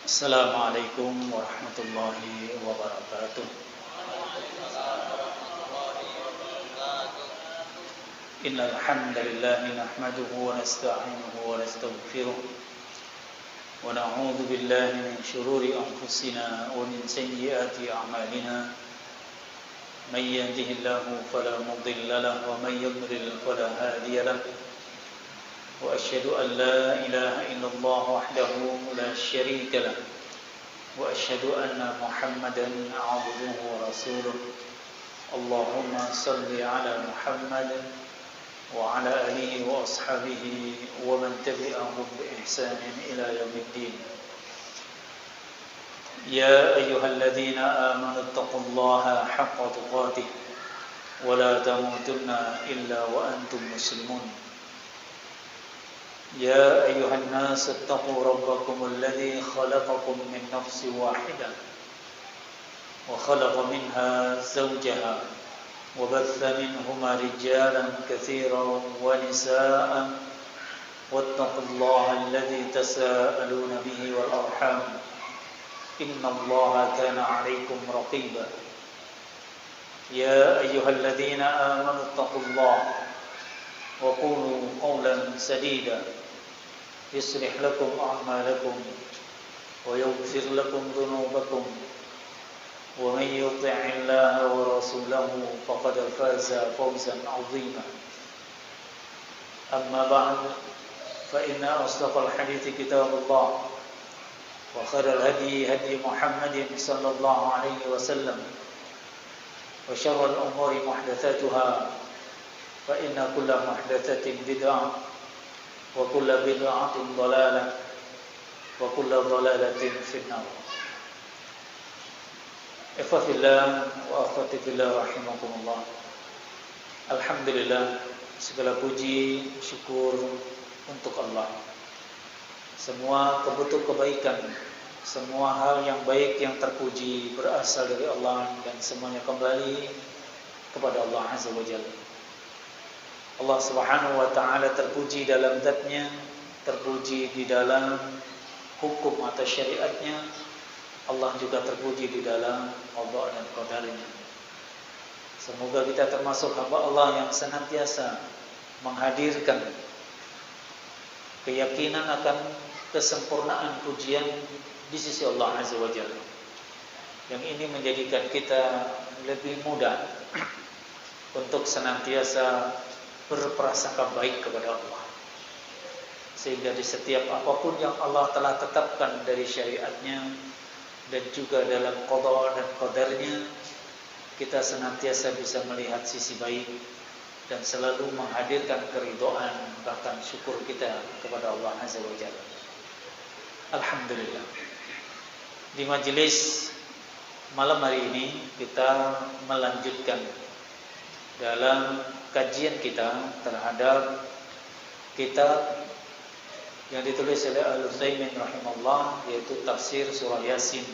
Assalamualaikum warahmatullahi wabarakatuh. Innal hamdalillah nahmaduhu wa nasta'inuhu wa nastaghfiruh wa na'udzu billahi min shururi anfusina wa min sayyiati a'malina. Man yahdihillahu fala mudilla lahu wa man yudlil fala hadiya lahu. وأشهد أن لا إله إلا الله وحده لا شريك له وأشهد أن محمدا عبده ورسوله اللهم صل على محمد وعلى آله وأصحابه ومن تبعهم بإحسان إلى يوم الدين يا أيها الذين آمنوا اتقوا الله حق تقاته ولا تموتن إلا وأنتم مسلمون يا أيها الناس اتقوا ربكم الذي خلقكم من نفس واحدة وخلق منها زوجها وبث منهما رجالا كثيرا ونساء واتقوا الله الذي تساءلون به والأرحام إن الله كان عليكم رقيبا يا أيها الذين آمنوا اتقوا الله وقولوا قولا سديدا يصلح لكم أعمالكم ويغفر لكم ذنوبكم ومن يطع الله ورسوله فقد فاز فوزا عظيما أما بعد فإن أصدق الحديث كتاب الله وخير الهدي هدي محمد صلى الله عليه وسلم وشر الأمور محدثاتها فإن كل محدثة بدعة وكل بدعة ضلالة وكل ضلالة في النار. Ikhwafillah wa akhwati fillah rahimakumullah. Alhamdulillah, segala puji syukur untuk Allah. Semua kebutuhan kebaikan, semua hal yang baik yang terpuji berasal dari Allah dan semuanya kembali kepada Allah Azza wa Jalla. Allah Subhanahu wa taala terpuji dalam zatnya, terpuji di dalam hukum atau syariatnya. Allah juga terpuji di dalam qada dan qadarnya. Semoga kita termasuk hamba Allah yang senantiasa menghadirkan keyakinan akan kesempurnaan pujian di sisi Allah Azza wa Jalla. Yang ini menjadikan kita lebih mudah untuk senantiasa berprasangka baik kepada Allah, sehingga di setiap apapun yang Allah telah tetapkan dari syariatnya dan juga dalam qada dan qadarnya, kita senantiasa bisa melihat sisi baik dan selalu menghadirkan keridhaan bahkan syukur kita kepada Allah Azza wa Jalla. Alhamdulillah, di majelis malam hari ini kita melanjutkan dalam kajian kita terhadap kitab yang ditulis oleh Al-Utsaimin rahimahullah, yaitu tafsir surah Yasin,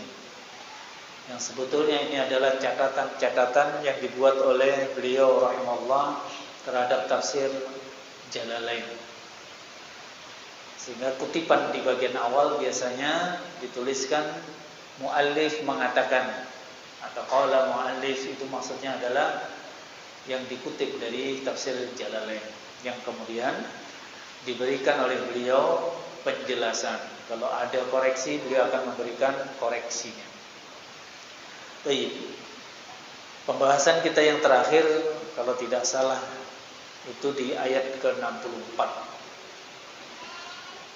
yang sebetulnya ini adalah catatan-catatan yang dibuat oleh beliau rahimahullah terhadap tafsir Jalalain. Sehingga kutipan di bagian awal biasanya dituliskan muallif mengatakan, atau qala muallif, itu maksudnya adalah yang dikutip dari tafsir Jalalain, yang kemudian diberikan oleh beliau penjelasan. Kalau ada koreksi, beliau akan memberikan koreksinya. Baik. Pembahasan kita yang terakhir, kalau tidak salah, itu di ayat ke-64.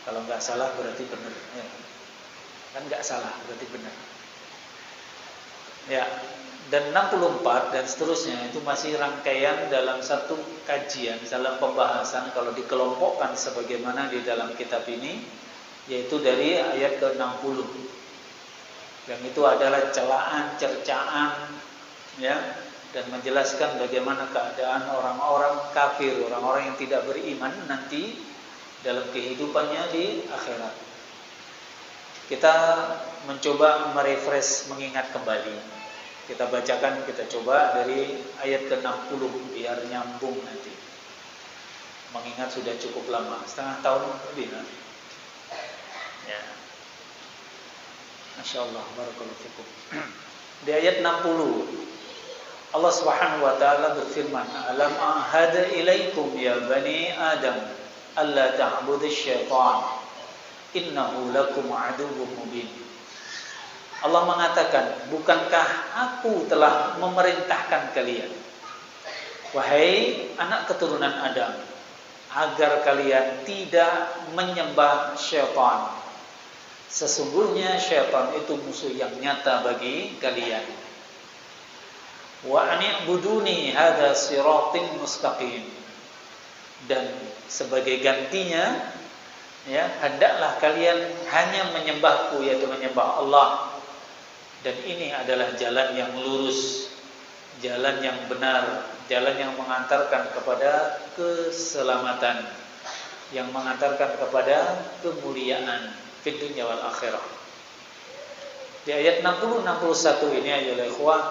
Kalau nggak salah berarti benar. Ya. Kan nggak salah berarti benar. Ya. Dan 64 dan seterusnya itu masih rangkaian dalam satu kajian, dalam pembahasan kalau dikelompokkan sebagaimana di dalam kitab ini, yaitu dari ayat ke-60. Yang itu adalah celaan, cercaan, ya, dan menjelaskan bagaimana keadaan orang-orang kafir, orang-orang yang tidak beriman nanti dalam kehidupannya di akhirat. Kita mencoba merefresh, mengingat kembali. Kita bacakan, kita coba dari ayat ke-60 biar nyambung nanti. Mengingat sudah cukup lama, setengah tahun lebih. Ya. Masyaallah, barakallahu fikum. Di ayat 60 Allah Subhanahu wa taala berfirman, "Alam ahada ilaikum ya bani Adam alla ta'budusy syaitan innahu lakum aduwwum mubin." Allah mengatakan, "Bukankah aku telah memerintahkan kalian, wahai anak keturunan Adam, agar kalian tidak menyembah syaitan. Sesungguhnya syaitan itu musuh yang nyata bagi kalian. Wa ani'buduni hadza siratin mustaqim." Dan sebagai gantinya, ya, hendaklah kalian hanya menyembahku, yaitu menyembah Allah. Dan ini adalah jalan yang lurus, jalan yang benar, jalan yang mengantarkan kepada keselamatan, yang mengantarkan kepada kemuliaan fid dunya wal akhirah. Di ayat 60 61 ini ayolah ikhwah,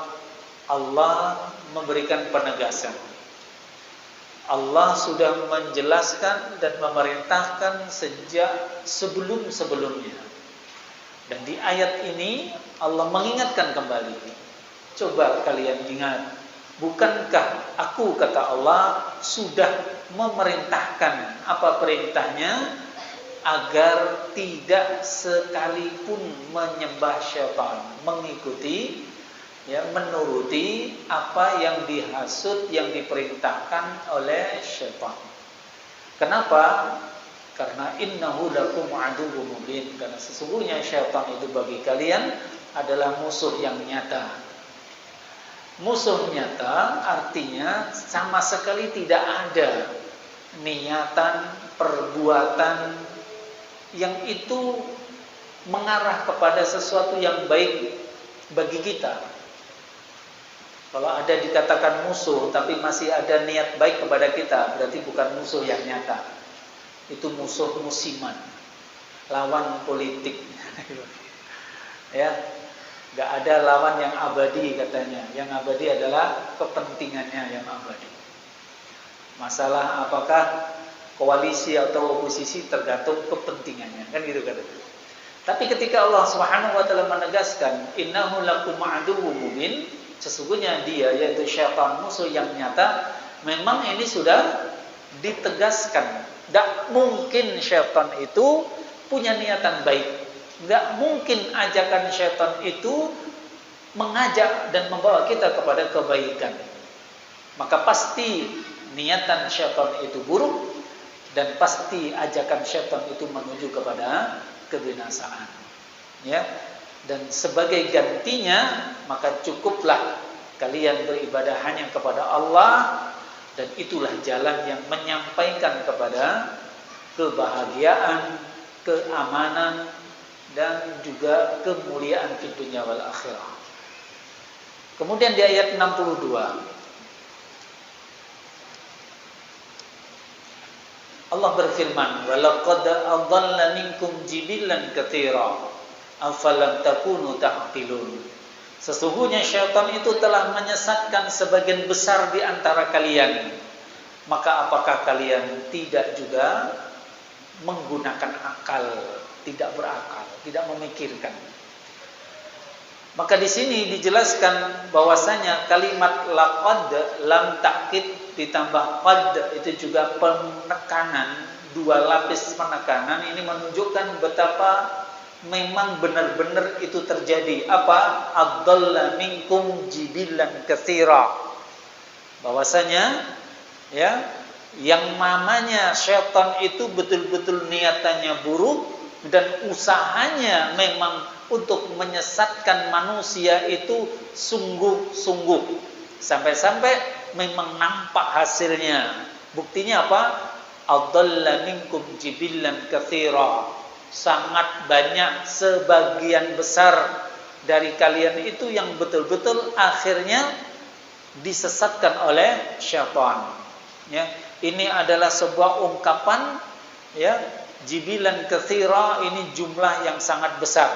Allah memberikan penegasan. Allah sudah menjelaskan dan memerintahkan sejak sebelum-sebelumnya. Dan di ayat ini Allah mengingatkan kembali. Coba kalian ingat, bukankah aku, kata Allah, sudah memerintahkan, apa perintahnya? Agar tidak sekalipun menyembah syaitan, mengikuti, ya, menuruti apa yang dihasut, yang diperintahkan oleh syaitan. Kenapa? Karena innahu lakum aduwwum mubin, karena sesungguhnya syaitan itu bagi kalian adalah musuh yang nyata. Musuh nyata artinya sama sekali tidak ada niatan, perbuatan yang itu mengarah kepada sesuatu yang baik bagi kita. Kalau ada dikatakan musuh tapi masih ada niat baik kepada kita, berarti bukan musuh yang nyata. Itu musuh musiman, lawan politik. Ya, nggak ada lawan yang abadi katanya. Yang abadi adalah kepentingannya yang abadi. Masalah apakah koalisi atau oposisi tergantung kepentingannya, kan gitu katanya. Tapi ketika Allah Subhanahu wa taala menegaskan innahu lakum aduwwum mubin, sesungguhnya dia, yaitu syaitan, musuh yang nyata, memang ini sudah ditegaskan. Tidak mungkin syaitan itu punya niatan baik. Tidak mungkin ajakan syaitan itu mengajak dan membawa kita kepada kebaikan. Maka pasti niatan syaitan itu buruk, dan pasti ajakan syaitan itu menuju kepada kebinasaan. Ya. Dan sebagai gantinya, maka cukuplah kalian beribadah hanya kepada Allah. Dan itulah jalan yang menyampaikan kepada kebahagiaan, keamanan, dan juga kemuliaan di dunia wal akhirah. Kemudian di ayat 62 Allah berfirman, "Walaqad adalla minkum jibilan katsira, afalam takunu ta'qilun." Sesungguhnya syaitan itu telah menyesatkan sebagian besar di antara kalian. Maka apakah kalian tidak juga menggunakan akal, tidak berakal, tidak memikirkan? Maka di sini dijelaskan bahwasanya kalimat laqad, lam ta'kid ditambah qad, itu juga penekanan, dua lapis penekanan. Ini menunjukkan betapa memang benar-benar itu terjadi. Apa? Adalla minkum jibilan katsira. Bahwasanya, ya, yang namanya syaitan itu betul-betul niatannya buruk dan usahanya memang untuk menyesatkan manusia itu sungguh-sungguh, sampai-sampai memang nampak hasilnya. Buktinya apa? Adalla minkum jibilan katsira. Sangat banyak, sebagian besar dari kalian itu yang betul-betul akhirnya disesatkan oleh syaitan. Ya, ini adalah sebuah ungkapan, ya, jibilan katsira, ini jumlah yang sangat besar.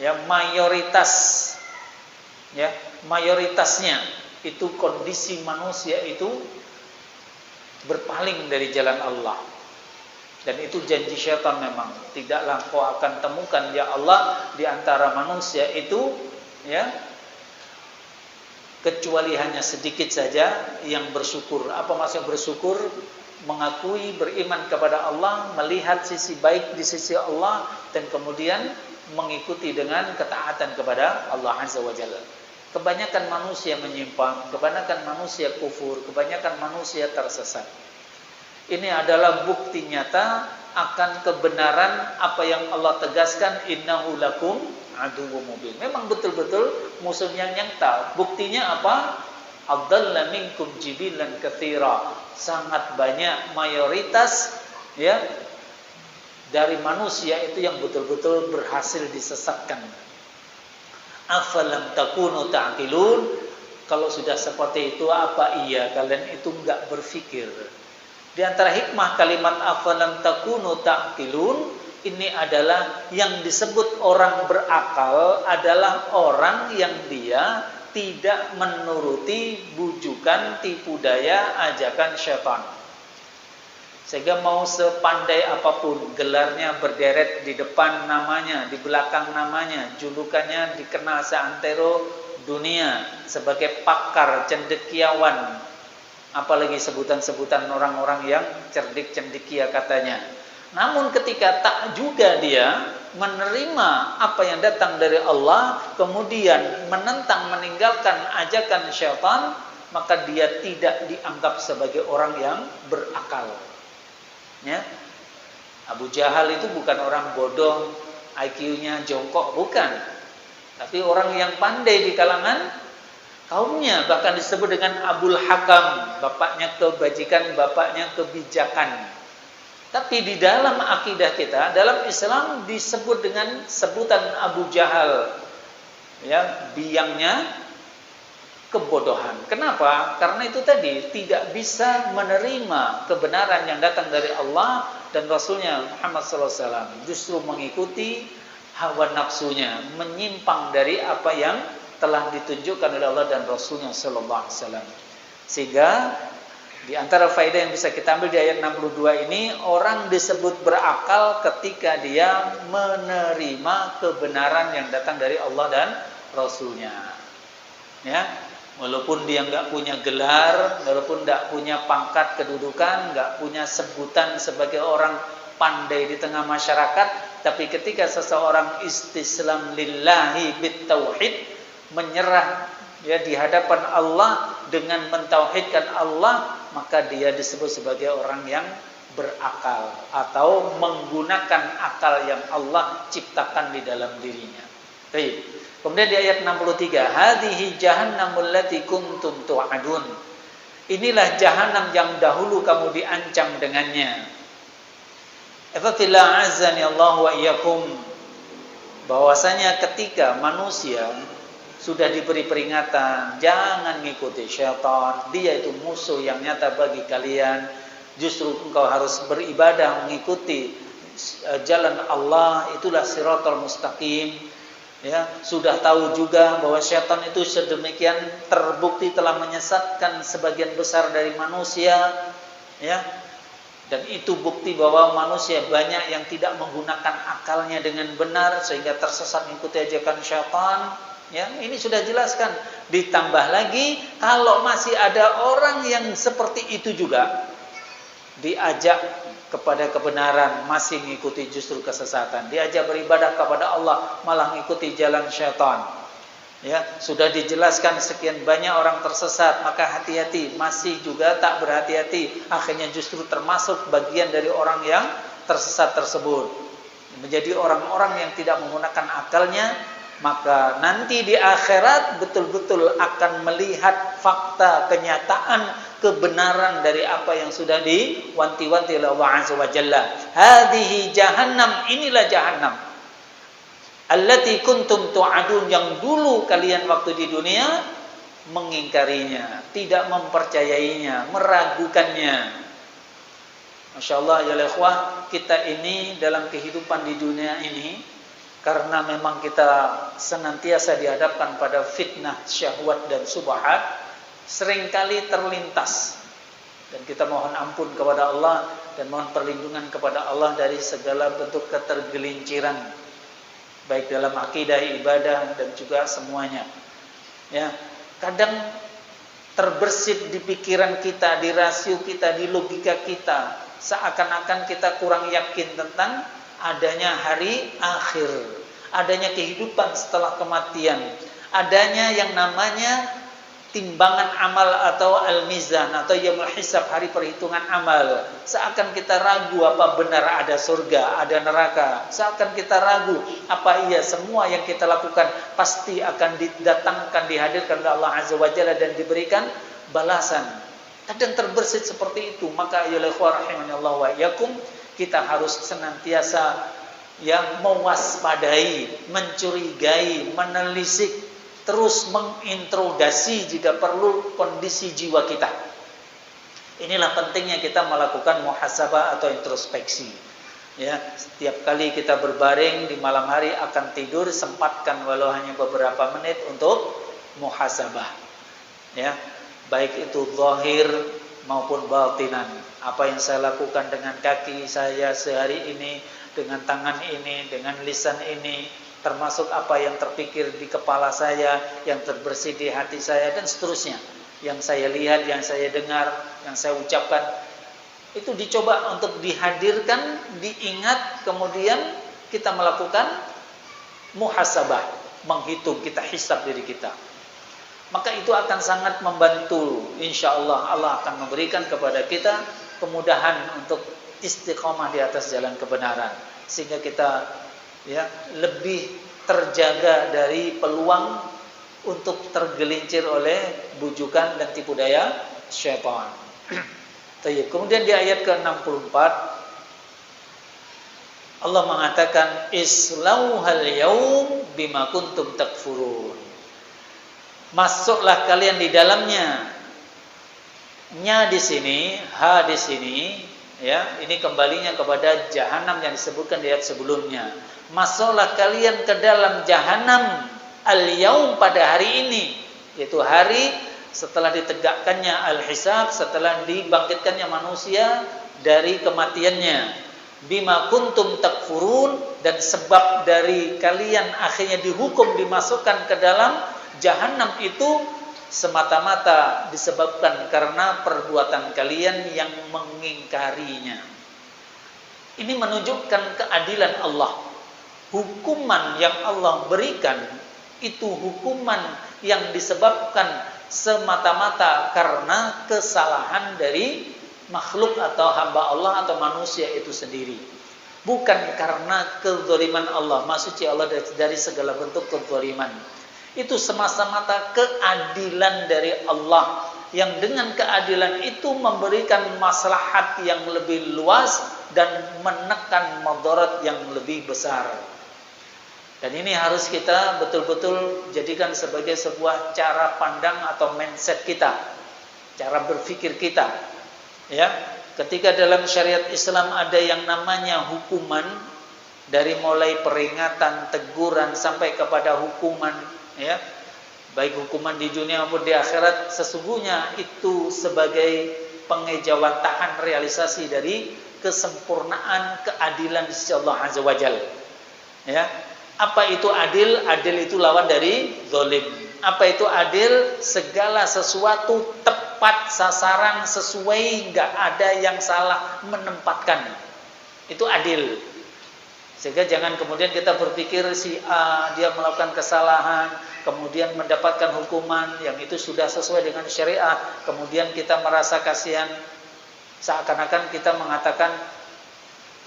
Ya, mayoritasnya itu kondisi manusia itu berpaling dari jalan Allah. Dan itu janji syaitan memang. Tidaklah kau akan temukan ya Allah di antara manusia itu ya kecuali hanya sedikit saja yang bersyukur. Apa maksud bersyukur? Mengakui, beriman kepada Allah, melihat sisi baik di sisi Allah, dan kemudian mengikuti dengan ketaatan kepada Allah Azza wa Jalla. Kebanyakan manusia menyimpang, kebanyakan manusia kufur, kebanyakan manusia tersesat. Ini adalah bukti nyata akan kebenaran apa yang Allah tegaskan, innahu lakum aduwwum mubin. Memang betul-betul musuh yang nyata. Buktinya apa? Adalla minkum jibilan katsira. Sangat banyak, mayoritas ya dari manusia itu yang betul-betul berhasil disesatkan. Afalam takunu ta'qilun? Kalau sudah seperti itu, apa iya kalian itu enggak berpikir? Di antara hikmah kalimat afalam takunu ta'qilun ini adalah yang disebut orang berakal adalah orang yang dia tidak menuruti bujukan, tipu daya, ajakan syaitan. Sehingga mau sepandai apapun, gelarnya berderet di depan namanya, di belakang namanya, julukannya dikenal seantero dunia sebagai pakar, cendekiawan, apalagi sebutan-sebutan orang-orang yang cerdik cendekia katanya. Namun ketika tak juga dia menerima apa yang datang dari Allah, kemudian menentang, meninggalkan ajakan syaitan, maka dia tidak dianggap sebagai orang yang berakal. Ya. Abu Jahal itu bukan orang bodoh, IQ-nya jongkok, bukan. Tapi orang yang pandai di kalangan kaumnya, bahkan disebut dengan Abul Hakam, bapaknya kebajikan, bapaknya kebijakan. Tapi di dalam akidah kita, dalam Islam disebut dengan sebutan Abu Jahal, ya, biangnya kebodohan. Kenapa? Karena itu tadi tidak bisa menerima kebenaran yang datang dari Allah dan Rasulnya Muhammad SAW. Justru mengikuti hawa nafsunya, menyimpang dari apa yang telah ditunjukkan oleh Allah dan Rasulnya SAW. Sehingga di antara faedah yang bisa kita ambil di ayat 62 ini, orang disebut berakal ketika dia menerima kebenaran yang datang dari Allah dan Rasulnya. Ya, walaupun dia nggak punya gelar, walaupun nggak punya pangkat kedudukan, nggak punya sebutan sebagai orang pandai di tengah masyarakat, tapi ketika seseorang istislam lillahi bitauhid, menyerah ya di hadapan Allah dengan mentauhidkan Allah, maka dia disebut sebagai orang yang berakal atau menggunakan akal yang Allah ciptakan di dalam dirinya. Baik. Kemudian di ayat 63, hadhihi jahannamul lati kuntum tu'adun. Inilah jahanam yang dahulu kamu diancam dengannya. Afafillah azani Allah wa iyyakum, bahwasanya ketika manusia sudah diberi peringatan, jangan ngikuti syaitan, dia itu musuh yang nyata bagi kalian. Justru engkau harus beribadah mengikuti jalan Allah, itulah siratal mustaqim. Ya, sudah tahu juga bahwa syaitan itu sedemikian terbukti telah menyesatkan sebagian besar dari manusia, ya. Dan itu bukti bahwa manusia banyak yang tidak menggunakan akalnya dengan benar sehingga tersesat mengikuti ajakan syaitan. Ya, ini sudah jelaskan. Ditambah lagi kalau masih ada orang yang seperti itu juga diajak kepada kebenaran masih mengikuti justru kesesatan. Diajak beribadah kepada Allah malah mengikuti jalan syaitan. Ya, sudah dijelaskan sekian banyak orang tersesat, maka hati-hati, masih juga tak berhati-hati, akhirnya justru termasuk bagian dari orang yang tersesat tersebut. Menjadi orang-orang yang tidak menggunakan akalnya, maka nanti di akhirat betul-betul akan melihat fakta, kenyataan, kebenaran dari apa yang sudah diwanti-wanti oleh Allah Azza wa Jalla. Hadhihi jahannam, inilah jahannam. Allati kuntum tu'adun, yang dulu kalian waktu di dunia mengingkarinya, tidak mempercayainya, meragukannya. Masya Allah ya ikhwah, kita ini dalam kehidupan di dunia ini, karena memang kita senantiasa dihadapkan pada fitnah, syahwat dan subhat, seringkali terlintas. Dan kita mohon ampun kepada Allah dan mohon perlindungan kepada Allah dari segala bentuk ketergelinciran, baik dalam akidah, ibadah, dan juga semuanya. Ya, kadang terbersit di pikiran kita, di rasio kita, di logika kita, seakan-akan kita kurang yakin tentang adanya hari akhir, adanya kehidupan setelah kematian, adanya yang namanya timbangan amal atau al-mizan atau yaumul hisab, hari perhitungan amal. Seakan kita ragu apa benar ada surga, ada neraka. Seakan kita ragu apa iya semua yang kita lakukan pasti akan didatangkan, dihadirkan oleh Allah Azza wa Jalla dan diberikan balasan. Kadang terbersit seperti itu. Maka ya rahimahullah wa iyyakum, kita harus senantiasa yang mewaspadai, mencurigai, menelisik, terus menginterogasi jika perlu kondisi jiwa kita. Inilah pentingnya kita melakukan muhasabah atau introspeksi. Ya, setiap kali kita berbaring di malam hari akan tidur, sempatkan walau hanya beberapa menit untuk muhasabah. Ya, baik itu zahir maupun batinan. Apa yang saya lakukan dengan kaki saya sehari ini, dengan tangan ini, dengan lisan ini, termasuk apa yang terpikir di kepala saya, yang terbersih di hati saya, dan seterusnya. Yang saya lihat, yang saya dengar, yang saya ucapkan, itu dicoba untuk dihadirkan, diingat, kemudian kita melakukan muhasabah, menghitung, kita hisab diri kita. Maka itu akan sangat membantu. Insya Allah, Allah akan memberikan kepada kita kemudahan untuk istiqomah di atas jalan kebenaran, sehingga kita lebih terjaga dari peluang untuk tergelincir oleh bujukan dan tipu daya syaitan. Kemudian di ayat ke-64 Allah mengatakan islauhal yaum bima kuntum takfurun. Masuklah kalian di dalamnya. Nya di sini, ha di sini, ya, ini kembalinya kepada jahanam yang disebutkan di ayat sebelumnya. Masuklah kalian ke dalam jahanam al-yaum pada hari ini, yaitu hari setelah ditegakkannya al-hisab, setelah dibangkitkannya manusia dari kematiannya. Bima kuntum takfurun, dan sebab dari kalian akhirnya dihukum dimasukkan ke dalam jahanam itu semata-mata disebabkan karena perbuatan kalian yang mengingkarinya. Ini menunjukkan keadilan Allah. Hukuman yang Allah berikan itu hukuman yang disebabkan semata-mata karena kesalahan dari makhluk atau hamba Allah atau manusia itu sendiri. Bukan karena kezaliman Allah, maksudnya Allah dari segala bentuk kezaliman. Itu semata-mata keadilan dari Allah, yang dengan keadilan itu memberikan maslahat yang lebih luas dan menekan madarat yang lebih besar. Dan ini harus kita betul-betul jadikan sebagai sebuah cara pandang atau mindset kita, cara berpikir kita. Ya, ketika dalam syariat Islam ada yang namanya hukuman, dari mulai peringatan, teguran sampai kepada hukuman, ya, baik hukuman di dunia maupun di akhirat, sesungguhnya itu sebagai pengejawantahan realisasi dari kesempurnaan keadilan di sisi Allah Azza wa Jalla. Ya. Apa itu adil? Adil itu lawan dari zalim. Apa itu adil? Segala sesuatu tepat sasaran, sesuai, nggak ada yang salah menempatkan. Itu adil. Sehingga jangan kemudian kita berpikir si A dia melakukan kesalahan, kemudian mendapatkan hukuman yang itu sudah sesuai dengan syariat, kemudian kita merasa kasihan, seakan-akan kita mengatakan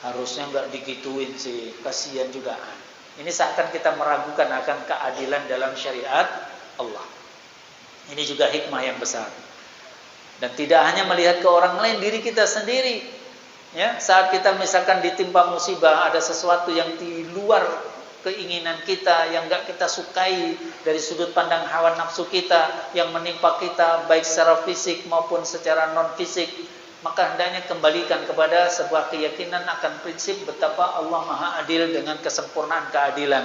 harusnya nggak digituin sih, kasihan juga. Ini seakan kita meragukan akan keadilan dalam syariat Allah. Ini juga hikmah yang besar. Dan tidak hanya melihat ke orang lain, diri kita sendiri. Ya, saat kita misalkan ditimpa musibah, ada sesuatu yang di luar keinginan kita, yang enggak kita sukai dari sudut pandang hawa nafsu kita, yang menimpa kita baik secara fisik maupun secara non fisik, maka hendaknya kembalikan kepada sebuah keyakinan akan prinsip betapa Allah Maha Adil dengan kesempurnaan keadilan.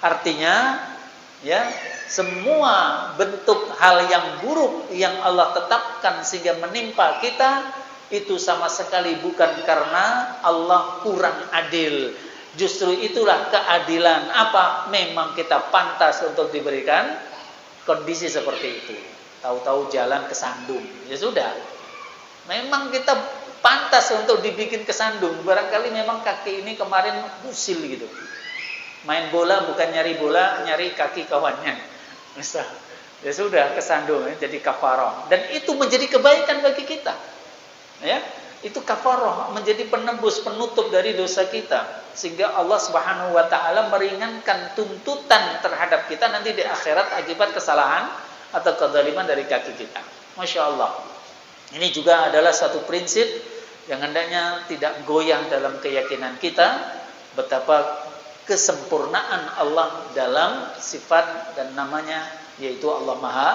Artinya, ya, semua bentuk hal yang buruk yang Allah tetapkan sehingga menimpa kita itu sama sekali bukan karena Allah kurang adil. Justru itulah keadilan. Apa? Memang kita pantas untuk diberikan kondisi seperti itu. Tahu-tahu jalan kesandung, ya sudah. Memang kita pantas untuk dibikin kesandung. Barangkali memang kaki ini kemarin usil gitu. Main bola bukan nyari bola, nyari kaki kawannya. Misal, ya sudah kesandung, jadi kafarah. Dan itu menjadi kebaikan bagi kita. Ya, itu kafarah, menjadi penembus, penutup dari dosa kita. Sehingga Allah Subhanahu wa taala meringankan tuntutan terhadap kita nanti di akhirat akibat kesalahan atau kezaliman dari kaki kita. Masya Allah. Ini juga adalah satu prinsip yang hendaknya tidak goyah dalam keyakinan kita, betapa kesempurnaan Allah dalam sifat dan namanya, yaitu Allah Maha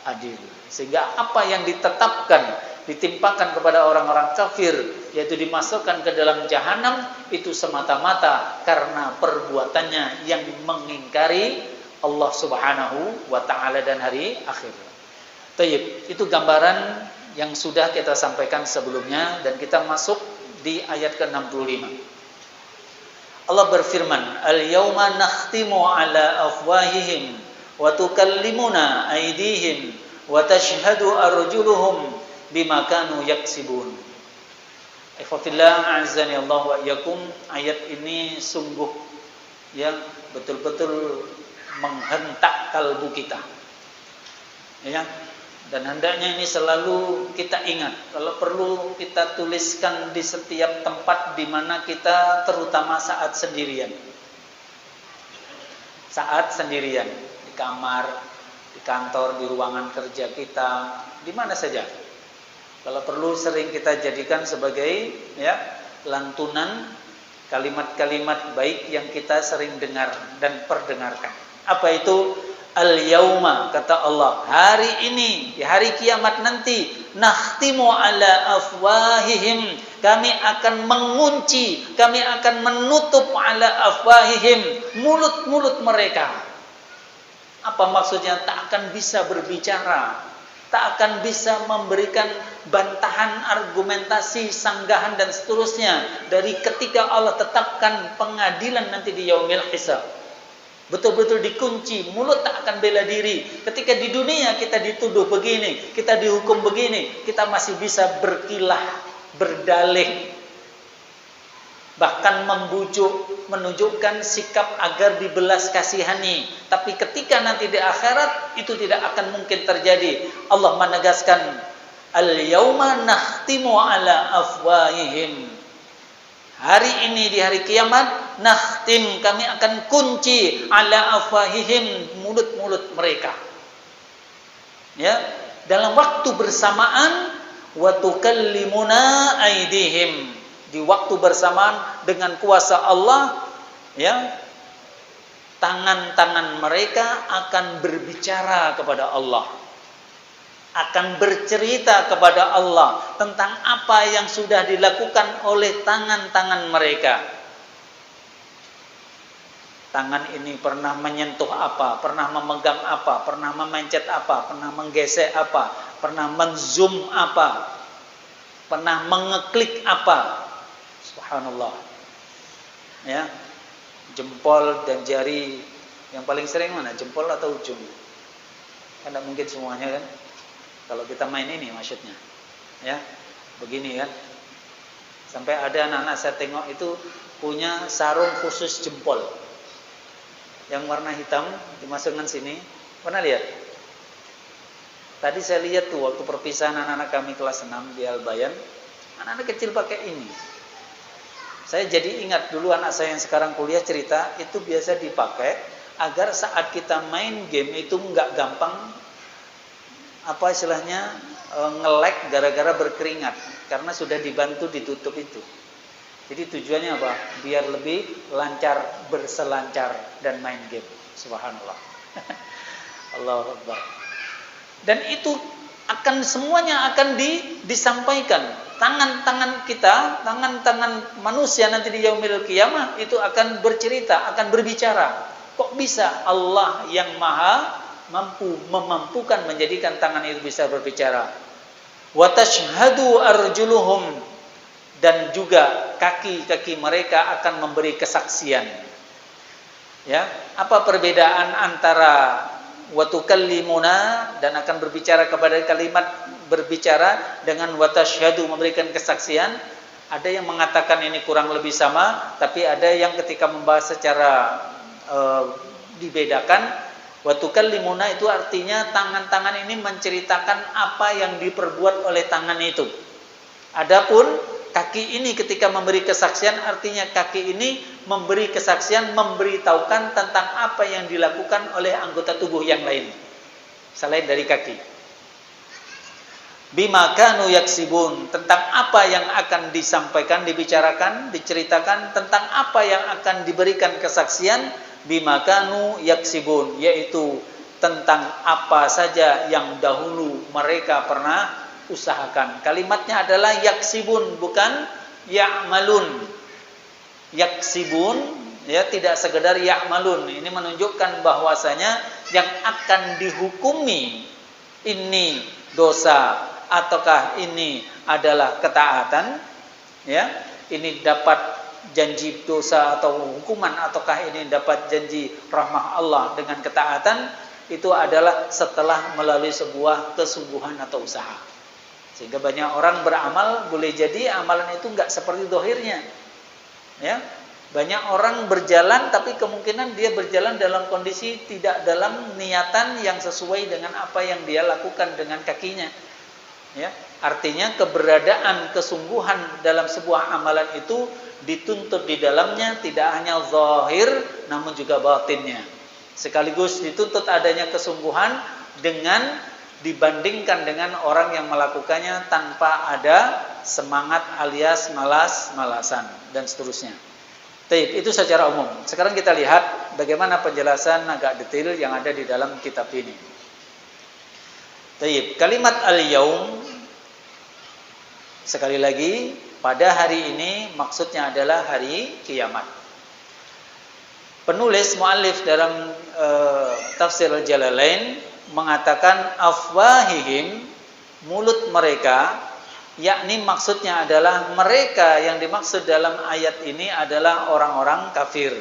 Adil. Sehingga apa yang ditetapkan, ditimpakan kepada orang-orang kafir, yaitu dimasukkan ke dalam jahanam, itu semata-mata karena perbuatannya yang mengingkari Allah Subhanahu wa taala dan hari akhir. Tayyib, itu gambaran yang sudah kita sampaikan sebelumnya, dan kita masuk di ayat ke-65. Allah berfirman, "Al-yauma nakhtimu ala afwahihim wa tukallimuna aydihim wa tashhadu arjuluhum bima kanu yaksibun." Ikhwatillah a'azzani Allah wa iyyakum, ayat ini sungguh yang betul-betul menghentak kalbu kita. Ya. Dan hendaknya ini selalu kita ingat. Kalau perlu kita tuliskan di setiap tempat di mana kita, terutama saat sendirian. Saat sendirian, di kamar, di kantor, di ruangan kerja kita, di mana saja. Kalau perlu sering kita jadikan sebagai lantunan kalimat-kalimat baik yang kita sering dengar dan perdengarkan. Apa itu? Al-yauma, kata Allah, hari ini, di hari kiamat nanti, nakhtimu ala afwahihim, kami akan mengunci, kami akan menutup ala afwahihim, mulut-mulut mereka. Apa maksudnya? Tak akan bisa berbicara, tak akan bisa memberikan bantahan, argumentasi, sanggahan dan seterusnya dari ketika Allah tetapkan pengadilan nanti di yaumil hisab. Betul-betul dikunci, mulut tak akan bela diri. Ketika di dunia kita dituduh begini, kita dihukum begini, kita masih bisa berkilah, berdalih, bahkan membujuk, menunjukkan sikap agar dibelas kasihani. Tapi ketika nanti di akhirat, itu tidak akan mungkin terjadi. Allah menegaskan, al-yauma nakhtimu ala afwahihim. Hari ini di hari kiamat, nakhtim, kami akan kunci ala afwahihim, mulut-mulut mereka. Ya, dalam waktu bersamaan, wa tukallimuna aydihim, di waktu bersamaan dengan kuasa Allah, ya, tangan-tangan mereka akan berbicara kepada Allah, akan bercerita kepada Allah tentang apa yang sudah dilakukan oleh tangan-tangan mereka. Tangan ini pernah menyentuh apa, pernah memegang apa, pernah memencet apa, pernah menggesek apa, pernah menzoom apa, pernah mengeklik apa. Subhanallah. Ya. Jempol dan jari yang paling sering mana? Jempol atau ujung? Kan tidak mungkin semuanya kan? Kalau kita main ini maksudnya, ya, begini kan. Sampai ada anak-anak saya tengok itu punya sarung khusus jempol, yang warna hitam dimasukkan sini. Pernah lihat? Tadi saya lihat tuh waktu perpisahan anak-anak kami kelas 6 di Al-Bayan, anak-anak kecil pakai ini. Saya jadi ingat dulu anak saya yang sekarang kuliah cerita, itu biasa dipakai agar saat kita main game itu nggak gampang, apa istilahnya, nge-lag gara-gara berkeringat, karena sudah dibantu ditutup itu. Jadi tujuannya apa? Biar lebih lancar berselancar dan main game. Subhanallah. Allahu Akbar. Dan itu akan semuanya akan disampaikan. Tangan-tangan kita, tangan-tangan manusia nanti di yaumil qiyamah itu akan bercerita, akan berbicara. Kok bisa Allah yang maha mampu, memampukan menjadikan tangan itu bisa berbicara? wa tashhadu arjuluhum, dan juga kaki-kaki mereka akan memberi kesaksian. Ya, apa perbedaan antara wa tukallimuna dan akan berbicara kepada kalimat berbicara dengan wa tashhadu memberikan kesaksian? Ada yang mengatakan ini kurang lebih sama, tapi ada yang ketika membahas secara dibedakan. Wa tukallimuna itu artinya tangan-tangan ini menceritakan apa yang diperbuat oleh tangan itu. Adapun kaki ini ketika memberi kesaksian, artinya kaki ini memberi kesaksian, memberitahukan tentang apa yang dilakukan oleh anggota tubuh yang lain selain dari kaki. Bima kanu yaksibun, tentang apa yang akan disampaikan, dibicarakan, diceritakan, tentang apa yang akan diberikan kesaksian. Bima kanu yaksibun, yaitu tentang apa saja yang dahulu mereka pernah usahakan. Kalimatnya adalah yaksibun, bukan ya'malun. Yaksibun, ya, tidak sekedar ya'malun. Ini menunjukkan bahwasanya yang akan dihukumi ini dosa ataukah ini adalah ketaatan, ya, ini dapat janji dosa atau hukuman, ataukah ini dapat janji rahmah Allah dengan ketaatan, itu adalah setelah melalui sebuah kesungguhan atau usaha. Sehingga banyak orang beramal, boleh jadi amalan itu enggak seperti dohirnya, ya. Banyak orang berjalan tapi kemungkinan dia berjalan dalam kondisi tidak dalam niatan yang sesuai dengan apa yang dia lakukan dengan kakinya, ya. Artinya keberadaan kesungguhan dalam sebuah amalan itu dituntut di dalamnya tidak hanya zahir namun juga batinnya. Sekaligus dituntut adanya kesungguhan dengan dibandingkan dengan orang yang melakukannya tanpa ada semangat alias malas-malasan dan seterusnya. Taib, itu secara umum. Sekarang kita lihat bagaimana penjelasan agak detail yang ada di dalam kitab ini. Taib, kalimat al-yaum sekali lagi pada hari ini maksudnya adalah hari kiamat. Penulis muallif dalam tafsir Al-Jalalain mengatakan afwahihim, mulut mereka, yakni maksudnya adalah mereka yang dimaksud dalam ayat ini adalah orang-orang kafir.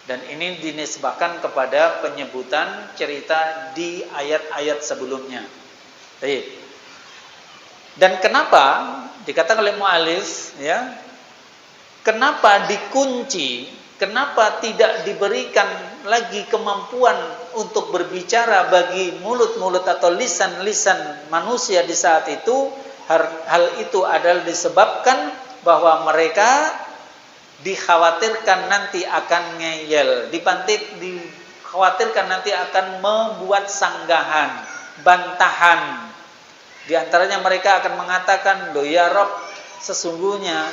Dan ini dinisbahkan kepada penyebutan cerita di ayat-ayat sebelumnya. Baik. Dan kenapa dikatakan oleh mu'alif, ya, kenapa dikunci, kenapa tidak diberikan lagi kemampuan untuk berbicara bagi mulut-mulut atau lisan-lisan manusia di saat itu? Hal itu adalah disebabkan bahwa mereka dikhawatirkan nanti akan ngeyel, dikhawatirkan nanti akan membuat sanggahan, bantahan. Di antaranya mereka akan mengatakan, loh ya Rob, sesungguhnya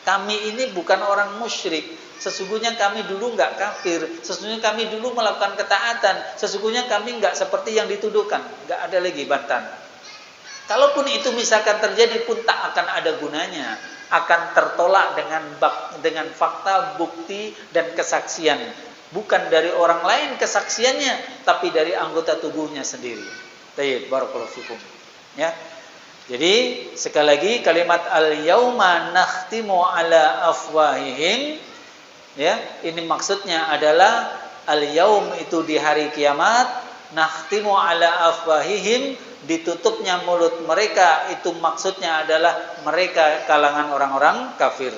kami ini bukan orang musyrik, sesungguhnya kami dulu enggak kafir, sesungguhnya kami dulu melakukan ketaatan, sesungguhnya kami enggak seperti yang dituduhkan. Enggak ada lagi bantahan. Kalaupun itu misalkan terjadi pun tak akan ada gunanya, akan tertolak dengan fakta, bukti dan kesaksian, bukan dari orang lain kesaksiannya, tapi dari anggota tubuhnya sendiri. Baik, barakallahu fikum. Ya. Jadi sekali lagi kalimat al-yauma nakhtimu ala afwahihim, ya, ini maksudnya adalah al-yaum itu di hari kiamat, nakhtimu ala afwahihim, ditutupnya mulut mereka, itu maksudnya adalah mereka kalangan orang-orang kafir.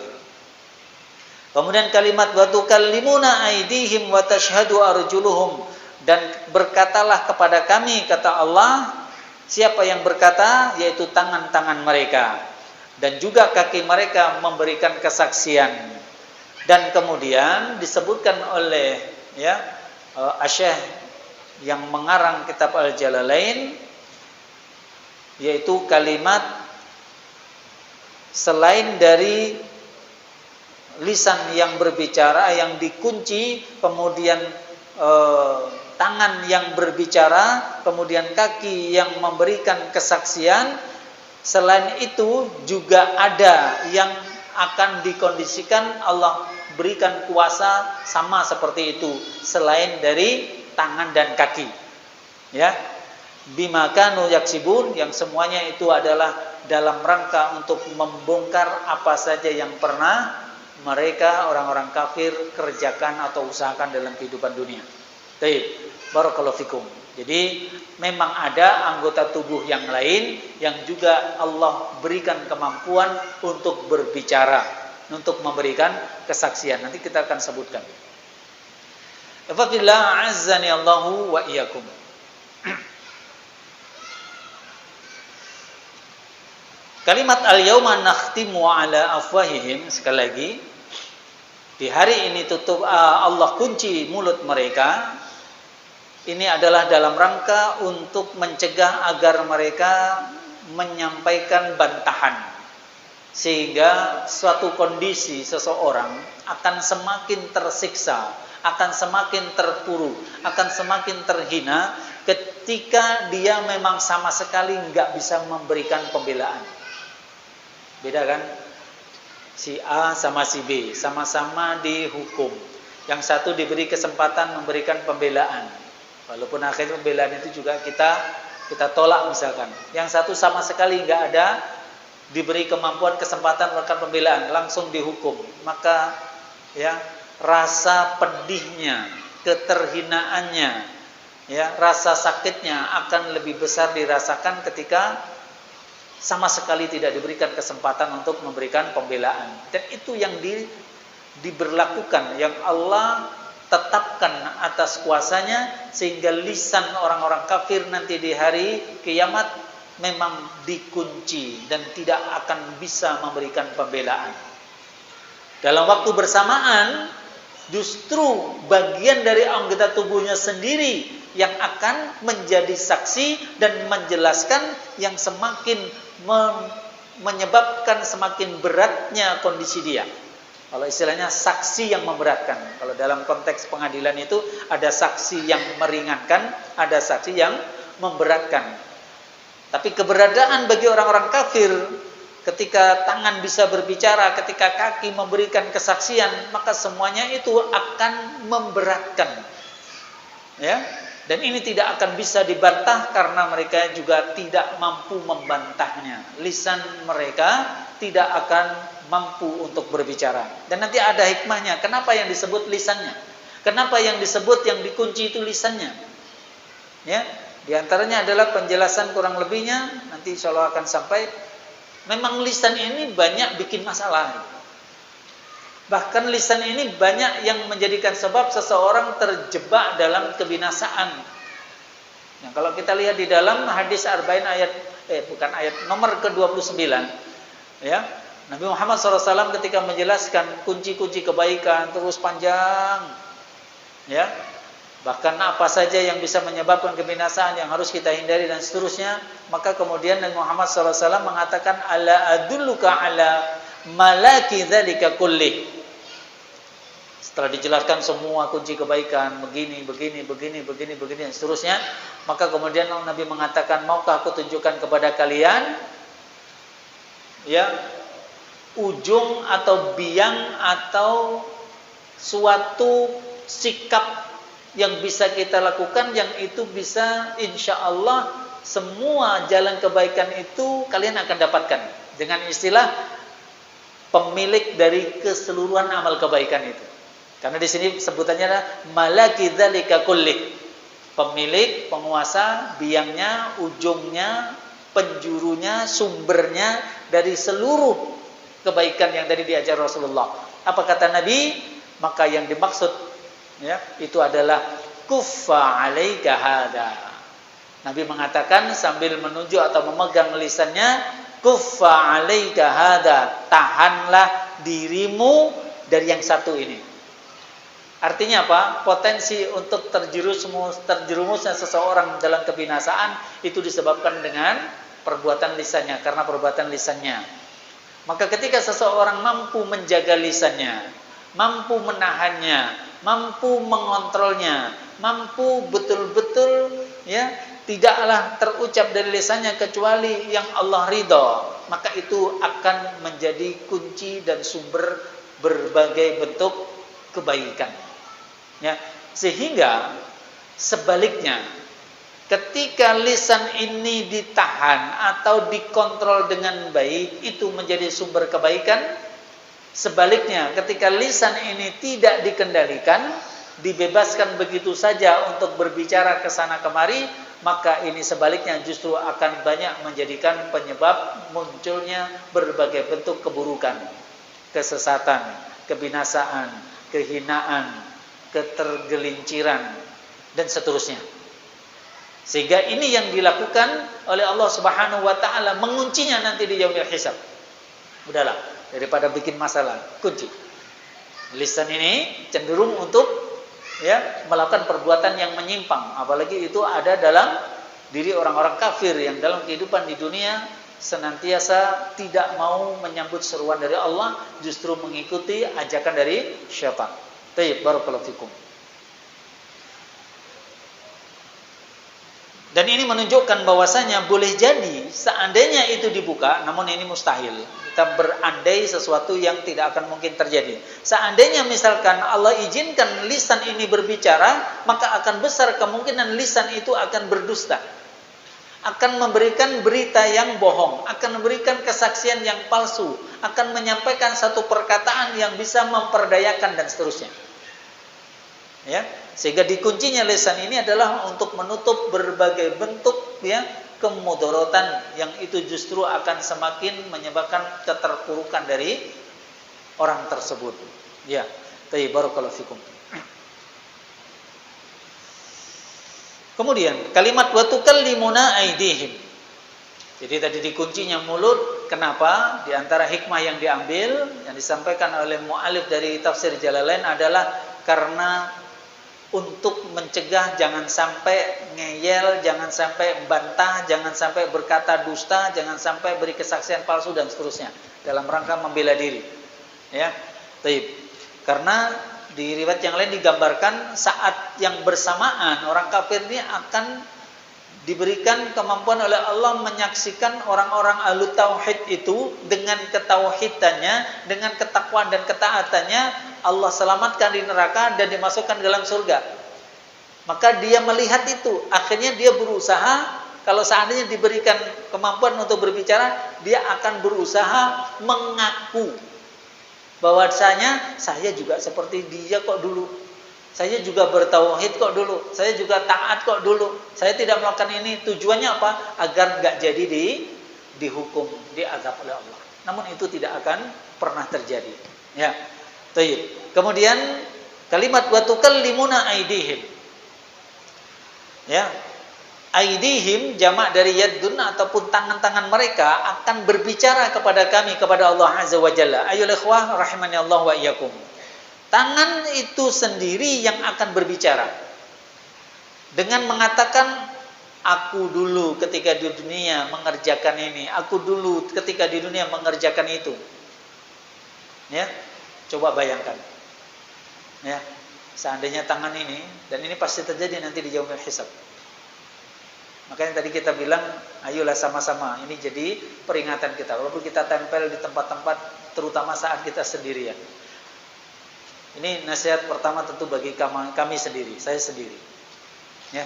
Kemudian kalimat wa tukallimuna aydihim wa tashhadu arjuluhum, dan berkatalah kepada kami, kata Allah. Siapa yang berkata? Yaitu tangan-tangan mereka, dan juga kaki mereka memberikan kesaksian. Dan kemudian disebutkan oleh, ya, Asy-Syaikh yang mengarang kitab Al-Jalalain, yaitu kalimat selain dari lisan yang berbicara yang dikunci, kemudian tangan yang berbicara, kemudian kaki yang memberikan kesaksian. Selain itu juga ada yang akan dikondisikan Allah berikan kuasa sama seperti itu selain dari tangan dan kaki. Ya. bima kanu yaksibun, yang semuanya itu adalah dalam rangka untuk membongkar apa saja yang pernah mereka orang-orang kafir kerjakan atau usahakan dalam kehidupan dunia. Baik, barakallahu fikum. Jadi memang ada anggota tubuh yang lain yang juga Allah berikan kemampuan untuk berbicara, untuk memberikan kesaksian. Nanti kita akan sebutkan. Faqillah azzani Allahu wa iyyakum. Kalimat al-yauma nakhtimu ala afwahihim, sekali lagi, di hari ini tutup Allah kunci mulut mereka. Ini adalah dalam rangka untuk mencegah agar mereka menyampaikan bantahan, sehingga suatu kondisi seseorang akan semakin tersiksa, akan semakin terpuruk, akan semakin terhina ketika dia memang sama sekali nggak bisa memberikan pembelaan. Beda kan? Si A sama si B sama-sama dihukum. Yang satu diberi kesempatan memberikan pembelaan, walaupun akhirnya pembelaan itu juga kita tolak misalkan. Yang satu sama sekali nggak ada diberi kemampuan kesempatan memberikan pembelaan, langsung dihukum. Maka ya rasa pedihnya, keterhinaannya, ya rasa sakitnya akan lebih besar dirasakan ketika sama sekali tidak diberikan kesempatan untuk memberikan pembelaan. Dan itu yang diberlakukan, yang Allah tetapkan atas kuasanya, sehingga lisan orang-orang kafir nanti di hari kiamat memang dikunci dan tidak akan bisa memberikan pembelaan. Dalam waktu bersamaan justru bagian dari anggota tubuhnya sendiri yang akan menjadi saksi dan menjelaskan, yang semakin menyebabkan semakin beratnya kondisi dia. Kalau istilahnya saksi yang memberatkan. Kalau dalam konteks pengadilan itu ada saksi yang meringankan, ada saksi yang memberatkan. Tapi keberadaan bagi orang-orang kafir, ketika tangan bisa berbicara, ketika kaki memberikan kesaksian, maka semuanya itu akan memberatkan. Ya, dan ini tidak akan bisa dibantah karena mereka juga tidak mampu membantahnya. Lisan mereka tidak akan mampu untuk berbicara. Dan nanti ada hikmahnya. Kenapa yang disebut lisannya? Kenapa yang disebut, yang dikunci itu lisannya? Ya, di antaranya adalah penjelasan kurang lebihnya nanti insyaallah akan sampai. Memang lisan ini banyak bikin masalah. Bahkan lisan ini banyak yang menjadikan sebab seseorang terjebak dalam kebinasaan. Nah, kalau kita lihat di dalam hadis Arba'in ayat nomor ke-29, ya, Nabi Muhammad SAW ketika menjelaskan kunci-kunci kebaikan terus panjang, ya, bahkan apa saja yang bisa menyebabkan kebinasaan yang harus kita hindari dan seterusnya, maka kemudian Nabi Muhammad SAW mengatakan, ala adulluka ala malaki dzalika kullih. Setelah dijelaskan semua kunci kebaikan, begini, dan seterusnya, maka kemudian Nabi mengatakan, maukah aku tunjukkan kepada kalian, ya, ujung atau biang atau suatu sikap yang bisa kita lakukan, yang itu bisa insya Allah semua jalan kebaikan itu kalian akan dapatkan. Dengan istilah pemilik dari keseluruhan amal kebaikan itu. Karena di sini sebutannya adalah malaki dzalika kullih. Pemilik, penguasa, biangnya, ujungnya, penjurunya, sumbernya dari seluruh kebaikan yang tadi diajar Rasulullah. Apa kata Nabi? Maka yang dimaksud, ya, itu adalah kuffa 'alaika hada. Nabi mengatakan sambil menunjuk atau memegang lisannya, kuffa 'alaika hada, tahanlah dirimu dari yang satu ini. Artinya apa? Potensi untuk terjerumusnya seseorang dalam kebinasaan itu disebabkan dengan perbuatan lisannya, karena perbuatan lisannya. Maka ketika seseorang mampu menjaga lisannya, mampu menahannya, mampu mengontrolnya, mampu betul-betul, ya, tidaklah terucap dari lisannya kecuali yang Allah ridha, maka itu akan menjadi kunci dan sumber berbagai bentuk kebaikan. Ya, sehingga sebaliknya Ketika lisan ini ditahan atau dikontrol dengan baik, itu menjadi sumber kebaikan. Sebaliknya, ketika lisan ini tidak dikendalikan, dibebaskan begitu saja untuk berbicara ke sana kemari, maka ini sebaliknya justru akan banyak menjadikan penyebab munculnya berbagai bentuk keburukan, kesesatan, kebinasaan, kehinaan, ketergelinciran, dan seterusnya. Sehingga ini yang dilakukan oleh Allah Subhanahu wa taala, menguncinya nanti di yaumil hisab. Udahlah, daripada bikin masalah, kunci. Lisan ini cenderung untuk melakukan perbuatan yang menyimpang, apalagi itu ada dalam diri orang-orang kafir yang dalam kehidupan di dunia senantiasa tidak mau menyambut seruan dari Allah, justru mengikuti ajakan dari syaitan. Baik, barakallahu fikum. Dan ini menunjukkan bahwasanya boleh jadi seandainya itu dibuka, namun ini mustahil. Kita berandai sesuatu yang tidak akan mungkin terjadi. Seandainya misalkan Allah izinkan lisan ini berbicara, maka akan besar kemungkinan lisan itu akan berdusta. Akan memberikan berita yang bohong, akan memberikan kesaksian yang palsu, akan menyampaikan satu perkataan yang bisa memperdayakan dan seterusnya. Ya, sehingga dikuncinya lisan ini adalah untuk menutup berbagai bentuk kemudorotan yang itu justru akan semakin menyebabkan keterpurukan dari orang tersebut. Ya, tayyib, barakallahu fikum. Kemudian kalimat wa tukallimuna aydihim. Jadi tadi dikuncinya mulut. Kenapa? Di antara hikmah yang diambil, yang disampaikan oleh mu'alif dari tafsir Jalalain adalah karena untuk mencegah jangan sampai ngeyel, jangan sampai bantah, jangan sampai berkata dusta, jangan sampai beri kesaksian palsu dan seterusnya dalam rangka membela diri. Ya, taib. Karena di riwayat yang lain digambarkan saat yang bersamaan orang kafir ini akan diberikan kemampuan oleh Allah menyaksikan orang-orang ahlu tauhid itu dengan ketauhidannya, dengan ketakwaan dan ketaatannya, Allah selamatkan di neraka dan dimasukkan dalam surga. Maka dia melihat itu, akhirnya dia berusaha, kalau seandainya diberikan kemampuan untuk berbicara, dia akan berusaha mengaku bahwasanya saya juga seperti dia kok dulu. Saya juga bertauhid kok dulu. Saya juga taat kok dulu. Saya tidak melakukan ini. Tujuannya apa? Agar enggak jadi dihukum, diazab oleh Allah. Namun itu tidak akan pernah terjadi. Ya. Baik. Kemudian kalimat wa tukallimuna aydihim. Ya. Aydihim jamak dari yaddun ataupun tangan-tangan mereka akan berbicara kepada kami, kepada Allah Azza wa Jalla. Ayyuhal ikhwah rahimani Allah wa iyyakum. Tangan itu sendiri yang akan berbicara dengan mengatakan, aku dulu ketika di dunia mengerjakan ini, aku dulu ketika di dunia mengerjakan itu. Ya, coba bayangkan. Ya, seandainya tangan ini, dan ini pasti terjadi nanti di yaumil hisab. Makanya tadi kita bilang, ayolah sama-sama. Ini jadi peringatan kita. Walaupun kita tempel di tempat-tempat, terutama saat kita sendirian. Ini nasihat pertama tentu bagi kami sendiri, saya sendiri. Ya,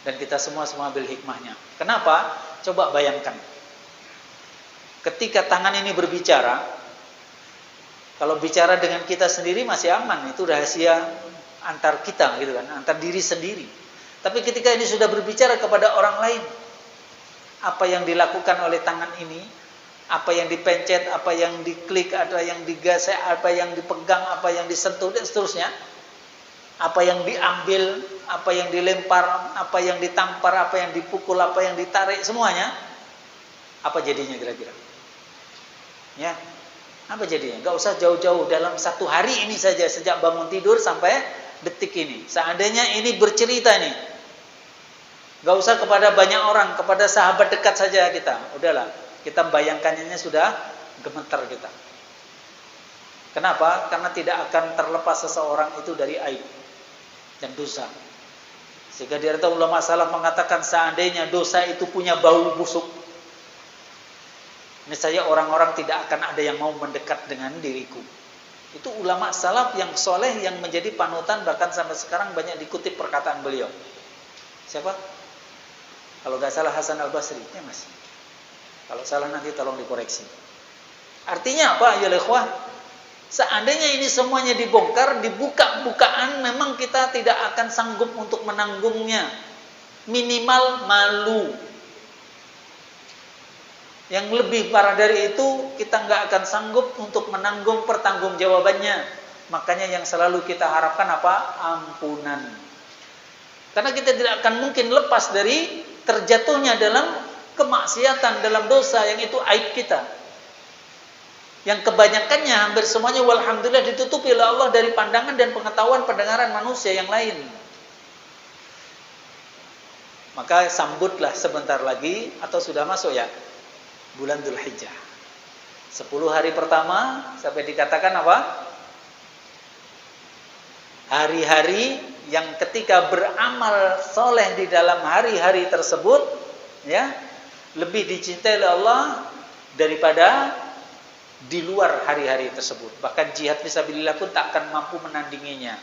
dan kita semua ambil hikmahnya. Kenapa? Coba bayangkan. Ketika tangan ini berbicara, kalau bicara dengan kita sendiri masih aman, itu rahasia antar kita gitu kan, antar diri sendiri. Tapi ketika ini sudah berbicara kepada orang lain, apa yang dilakukan oleh tangan ini, apa yang dipencet, apa yang diklik, apa yang digesek, apa yang dipegang, apa yang disentuh dan seterusnya, apa yang diambil, apa yang dilempar, apa yang ditampar, apa yang dipukul, apa yang ditarik, semuanya, apa jadinya kira-kira? Ya, apa jadinya? Gak usah jauh-jauh, dalam satu hari ini saja, sejak bangun tidur sampai detik ini. Seandainya ini bercerita nih, gak usah kepada banyak orang, kepada sahabat dekat saja kita, udahlah. Kita bayangkannya sudah gemetar kita. Kenapa? Karena tidak akan terlepas seseorang itu dari aib dan dosa. Sehingga di antara ulama salaf mengatakan seandainya dosa itu punya bau busuk, niscaya orang-orang tidak akan ada yang mau mendekat dengan diriku. Itu ulama salaf yang soleh yang menjadi panutan, bahkan sampai sekarang banyak dikutip perkataan beliau. Siapa? Kalau nggak salah Hasan Al-Basri, ya Mas. Kalau salah nanti tolong dikoreksi. Artinya apa ya ikhwah? Seandainya ini semuanya dibongkar, dibuka-bukaan, memang kita tidak akan sanggup untuk menanggungnya. Minimal malu. Yang lebih parah dari itu, kita nggak akan sanggup untuk menanggung pertanggungjawabannya. Makanya yang selalu kita harapkan apa? Ampunan. Karena kita tidak akan mungkin lepas dari terjatuhnya dalam kemaksiatan, dalam dosa yang itu aib kita. Yang kebanyakannya hampir semuanya walhamdulillah ditutupi oleh Allah dari pandangan dan pengetahuan pendengaran manusia yang lain. Maka sambutlah sebentar lagi, atau sudah masuk ya, bulan Dzulhijjah. 10 hari pertama sampai dikatakan apa? Hari-hari yang ketika beramal soleh di dalam hari-hari tersebut, ya, lebih dicintai oleh Allah daripada di luar hari-hari tersebut. Bahkan jihad fisabilillah pun tak akan mampu menandinginya.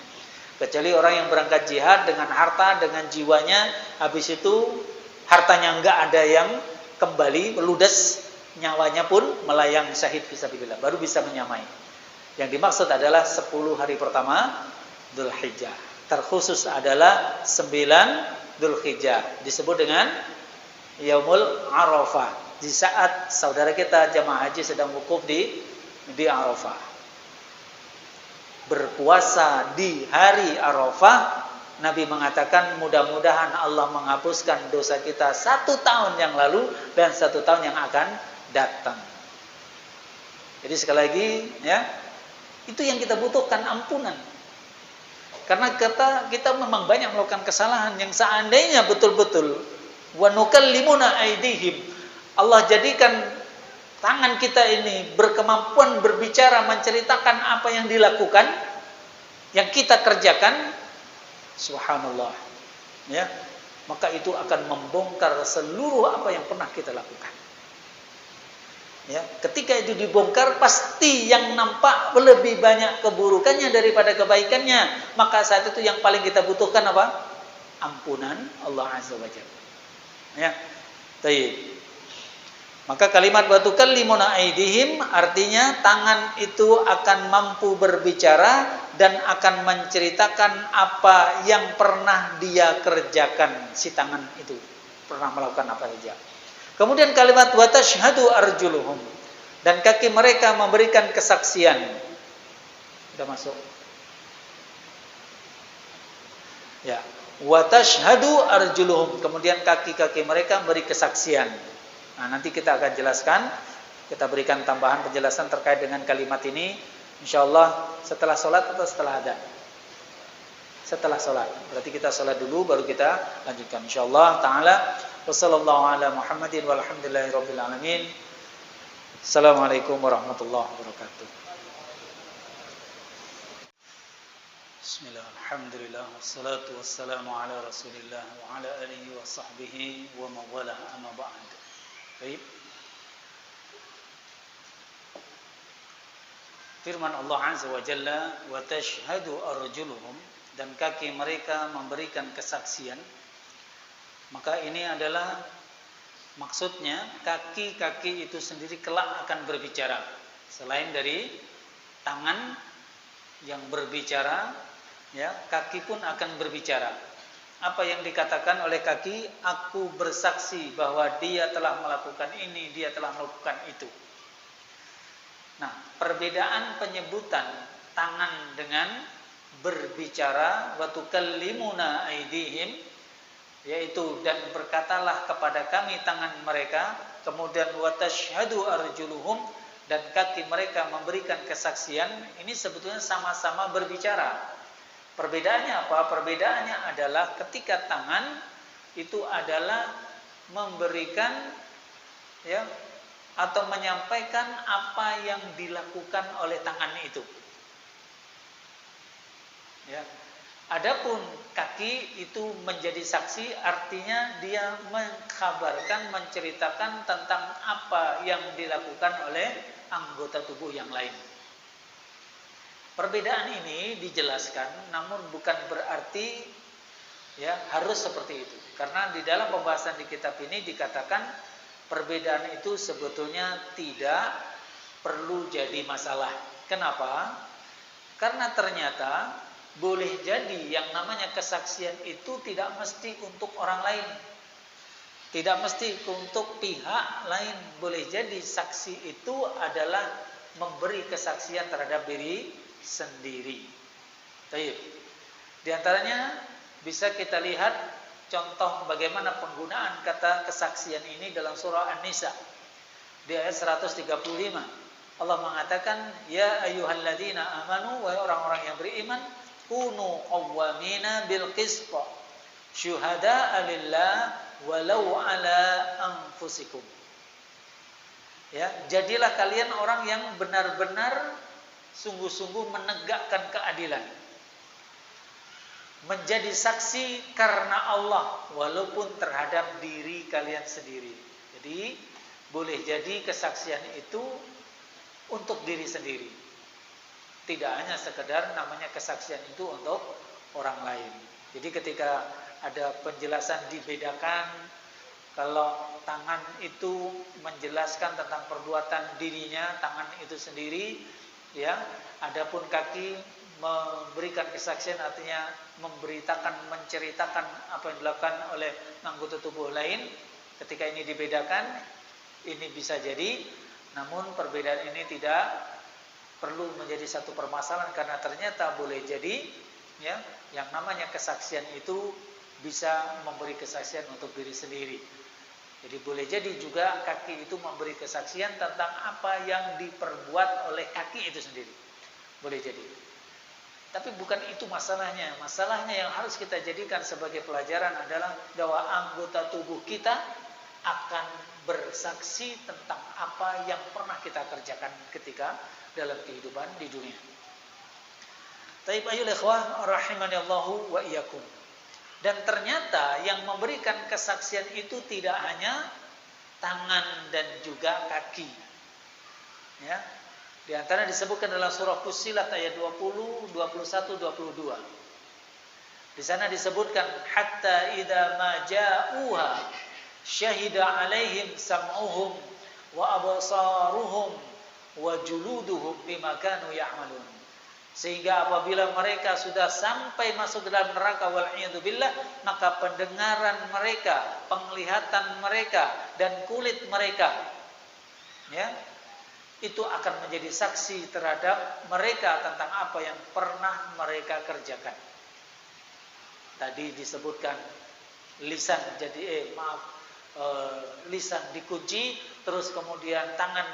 Kecuali orang yang berangkat jihad dengan harta, dengan jiwanya, habis itu hartanya enggak ada yang kembali, ludes, nyawanya pun melayang syahid fisabilillah, baru bisa menyamai. Yang dimaksud adalah 10 hari pertama Dzulhijjah. Terkhusus adalah 9 Dzulhijjah. Disebut dengan Yaumul Arafah. Di saat saudara kita jamaah haji sedang wukuf di Arafah. Berpuasa di hari Arafah, Nabi mengatakan mudah-mudahan Allah menghapuskan dosa kita 1 tahun yang lalu dan 1 tahun yang akan datang. Jadi sekali lagi ya, itu yang kita butuhkan, ampunan. Karena kita memang banyak melakukan kesalahan yang seandainya betul-betul wa nukallimuna aydihim, Allah jadikan tangan kita ini berkemampuan berbicara, menceritakan apa yang dilakukan, yang kita kerjakan, subhanallah, ya, maka itu akan membongkar seluruh apa yang pernah kita lakukan. Ya, ketika itu dibongkar, pasti yang nampak lebih banyak keburukannya daripada kebaikannya. Maka saat itu yang paling kita butuhkan apa? Ampunan Allah Azza wa Jalla. Ya, baik. Maka kalimat wa tukallimuna aydihim artinya tangan itu akan mampu berbicara dan akan menceritakan apa yang pernah dia kerjakan. Si tangan itu pernah melakukan apa saja. Kemudian kalimat wa tashhadu arjuluhum, dan kaki mereka memberikan kesaksian. Sudah masuk? Ya, wa tashhadu arjuluhum, kemudian kaki-kaki mereka memberi kesaksian. Nah, nanti kita akan jelaskan, kita berikan tambahan penjelasan terkait dengan kalimat ini insyaallah setelah sholat atau setelah adzan. Setelah sholat. Berarti kita sholat dulu baru kita lanjutkan insyaallah taala. Wassallallahu ala Muhammadin walhamdulillahi rabbil alamin. Assalamualaikum warahmatullahi wabarakatuh. Bismillah, alhamdulillah, wassalatu wassalamu ala rasulillah wa ala alihi wa sahbihi wa mawala amma ba'd. Baik. Firman Allah Azza wa Jalla, wa tashhadu arjuluhum, dan kaki mereka memberikan kesaksian. Maka ini adalah maksudnya kaki-kaki itu sendiri kelak akan berbicara. Selain dari tangan yang berbicara, ya, kaki pun akan berbicara. Apa yang dikatakan oleh kaki? Aku bersaksi bahwa dia telah melakukan ini, dia telah melakukan itu. Nah, perbedaan penyebutan tangan dengan berbicara, wa tukallimuna aydihim, yaitu dan berkatalah kepada kami tangan mereka, kemudian wa tashhadu arjuluhum, dan kaki mereka memberikan kesaksian. Ini sebetulnya sama-sama berbicara. Perbedaannya apa? Perbedaannya adalah ketika tangan itu adalah memberikan, ya, atau menyampaikan apa yang dilakukan oleh tangan itu. Ya. Adapun kaki itu menjadi saksi, artinya dia mengkabarkan, menceritakan tentang apa yang dilakukan oleh anggota tubuh yang lain. Perbedaan ini dijelaskan, namun bukan berarti Ya, harus seperti itu. Karena di dalam pembahasan di kitab ini dikatakan perbedaan itu sebetulnya tidak perlu jadi masalah. Kenapa? Karena ternyata boleh jadi yang namanya kesaksian itu tidak mesti untuk orang lain. Tidak mesti untuk pihak lain. Boleh jadi saksi itu adalah memberi kesaksian terhadap diri sendiri. Baik. Di antaranya bisa kita lihat contoh bagaimana penggunaan kata kesaksian ini dalam surah An-Nisa di ayat 135. Allah mengatakan, ya ayyuhalladzina amanu, wahai orang-orang yang beriman, kunu qawwamina bil qist, syuhada'a lillah walau ala anfusikum. Ya, jadilah kalian orang yang benar-benar sungguh-sungguh menegakkan keadilan. Menjadi saksi karena Allah walaupun terhadap diri kalian sendiri. Jadi boleh jadi kesaksian itu untuk diri sendiri. Tidak hanya sekedar namanya kesaksian itu untuk orang lain. Jadi ketika ada penjelasan dibedakan, kalau tangan itu menjelaskan tentang perbuatan dirinya, tangan itu sendiri, ya. Adapun kaki memberikan kesaksian artinya memberitakan, menceritakan apa yang dilakukan oleh anggota tubuh lain. Ketika ini dibedakan, ini bisa jadi, namun perbedaan ini tidak perlu menjadi satu permasalahan karena ternyata boleh jadi, ya, yang namanya kesaksian itu bisa memberi kesaksian untuk diri sendiri. Jadi boleh jadi juga kaki itu memberi kesaksian tentang apa yang diperbuat oleh kaki itu sendiri. Boleh jadi. Tapi bukan itu masalahnya. Masalahnya yang harus kita jadikan sebagai pelajaran adalah bahwa anggota tubuh kita akan bersaksi tentang apa yang pernah kita kerjakan ketika dalam kehidupan di dunia. Taib ayyuhal ikhwah rahimanallahu wa iyyakum. Dan ternyata yang memberikan kesaksian itu tidak hanya tangan dan juga kaki. Ya. Di antara disebutkan dalam surah Fussilat ayat 20, 21, 22. Di sana disebutkan hatta idza ma ja'uha syahida 'alaihim sam'uhum wa absaruhum wa juluduhum bima kanu ya'malun. Sehingga apabila mereka sudah sampai masuk ke dalam neraka wal'iyadu billah, maka pendengaran mereka, penglihatan mereka dan kulit mereka, ya, itu akan menjadi saksi terhadap mereka tentang apa yang pernah mereka kerjakan. Tadi disebutkan lisan lisan dikunci, terus kemudian tangan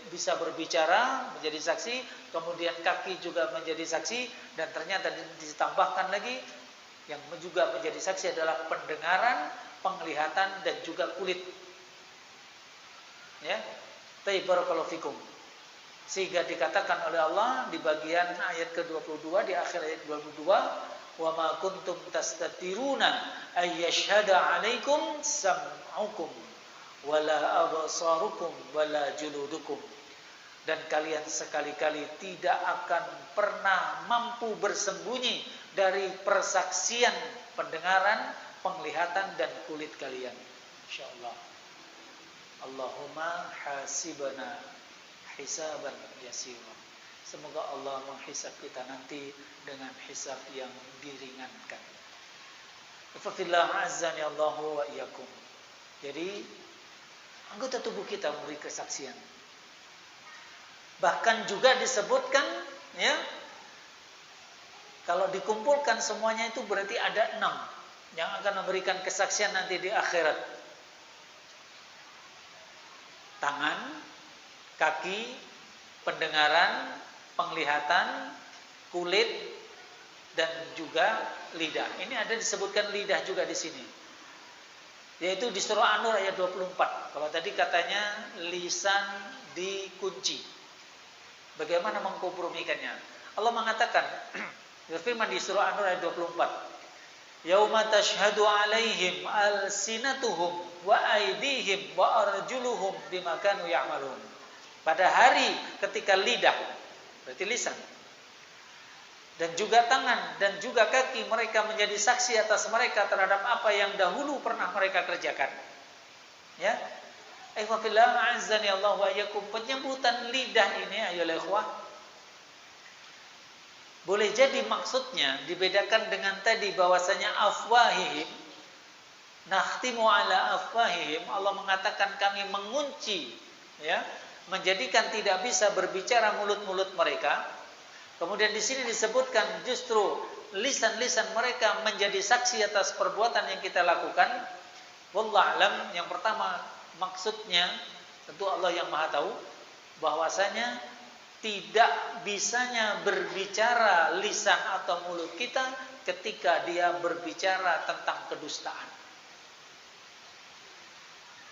bisa berbicara, menjadi saksi, kemudian kaki juga menjadi saksi, dan ternyata ditambahkan lagi yang juga menjadi saksi adalah pendengaran, penglihatan dan juga kulit. Ya. Barakallahu fikum. Sehingga dikatakan oleh Allah di bagian ayat ke-22, di akhir ayat 22, wa ma kuntum tastatiruna ay yashhada 'alaikum sam'ukum wala absarukum wala juludukum. Dan kalian sekali-kali tidak akan pernah mampu bersembunyi dari persaksian pendengaran, penglihatan dan kulit kalian. Insyaallah. Allahumma hasibna hisaban yasira. Semoga Allah menghisab kita nanti dengan hisab yang diringankan. Fafillah azzani Allahu wa iyyakum. Jadi anggota tubuh kita memberi kesaksian. Bahkan juga disebutkan, ya, kalau dikumpulkan semuanya itu berarti ada 6 yang akan memberikan kesaksian nanti di akhirat. Tangan, kaki, pendengaran, penglihatan, kulit, dan juga lidah. Ini ada disebutkan lidah juga di sini. Yaitu di surah An-Nur ayat 24. Kalau tadi katanya lisan dikunci. Bagaimana mengkompromikannya? Allah mengatakan, berfirman di surah An-Nur ayat 24. Yauma tashhadu 'alaihim alsinatuhum wa aydihim wa arjuluhum bima kanu ya'malun. Pada hari ketika lidah, berarti lisan, dan juga tangan dan juga kaki mereka menjadi saksi atas mereka terhadap apa yang dahulu pernah mereka kerjakan. Ya. Ayyuhallazina a'azzani Allah wa iyyakum. Penyebutan lidah ini ayolah ikhwah, boleh jadi maksudnya dibedakan dengan tadi bahwasanya afwahihim, nakhtimu ala afwahihim, Allah mengatakan kami mengunci, ya, menjadikan tidak bisa berbicara mulut-mulut mereka. Kemudian di sini disebutkan justru lisan-lisan mereka menjadi saksi atas perbuatan yang kita lakukan. Wallahu alam. Yang pertama maksudnya tentu Allah yang Maha tahu, bahwasanya tidak bisanya berbicara lisan atau mulut kita ketika dia berbicara tentang kedustaan.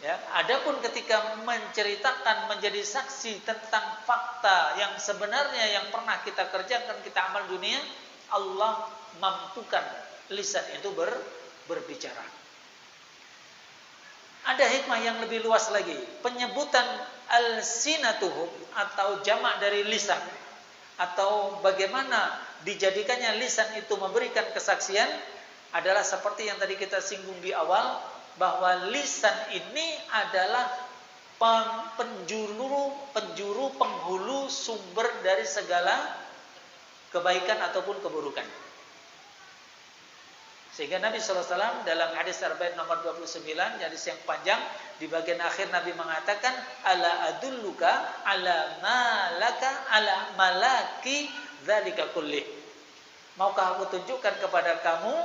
Ya, adapun ketika menceritakan menjadi saksi tentang fakta yang sebenarnya yang pernah kita kerjakan, kita amal dunia, Allah mampukan lisan itu berbicara. Ada hikmah yang lebih luas lagi. Penyebutan al-sinatuhum atau jamak dari lisan, atau bagaimana dijadikannya lisan itu memberikan kesaksian adalah seperti yang tadi kita singgung di awal, bahwa lisan ini adalah penjuru penghulu sumber dari segala kebaikan ataupun keburukan. Sehingga Nabi SAW dalam hadis Arba'in nomor 29, hadis yang panjang, di bagian akhir Nabi mengatakan, ala adulluka ala malaka ala malaki dzalika kullih. Maukah aku tunjukkan kepada kamu,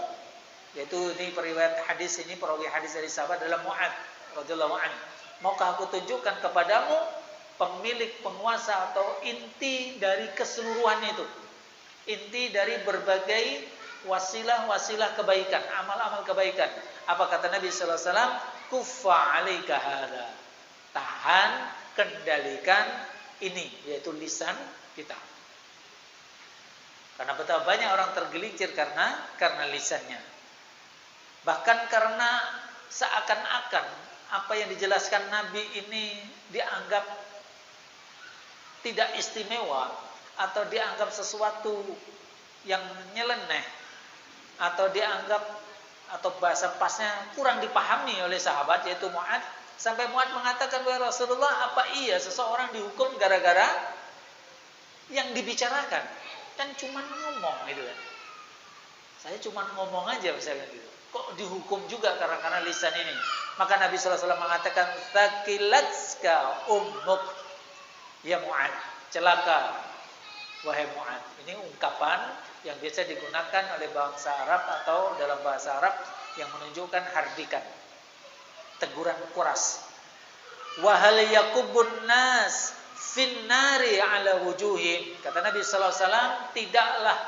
yaitu ini periwayat hadis ini, perawi hadis dari sahabat adalah Mu'ad radhiyallahu anhu. Maukah aku tunjukkan kepadamu pemilik, penguasa atau inti dari keseluruhan itu, inti dari berbagai wasilah-wasilah kebaikan, amal-amal kebaikan. Apa kata Nabi sallallahu alaihi wasallam? Kuffa 'alaika hadza. Tahan, kendalikan ini, yaitu lisan kita. Karena betapa banyak orang tergelincir karena lisannya. Bahkan karena seakan-akan apa yang dijelaskan Nabi ini dianggap tidak istimewa atau dianggap sesuatu yang nyeleneh, atau dianggap, atau bahasa pasnya kurang dipahami oleh sahabat, yaitu Mu'ad. Sampai Mu'ad mengatakan, wahai Rasulullah, apa iya seseorang dihukum gara-gara yang dibicarakan? Kan cuma ngomong gitu kan. Saya cuma ngomong aja misalnya gitu. Kok dihukum juga karena lisan ini? Maka Nabi SAW mengatakan, thaqilatska ummuk ya Mu'ad. Celaka wahai Mu'ad. Ini ungkapan yang biasa digunakan oleh bangsa Arab atau dalam bahasa Arab yang menunjukkan hardikan, teguran keras. Wa hal yakubun nas finnari ala wujuhim. Kata Nabi sallallahu alaihi wasallam, tidaklah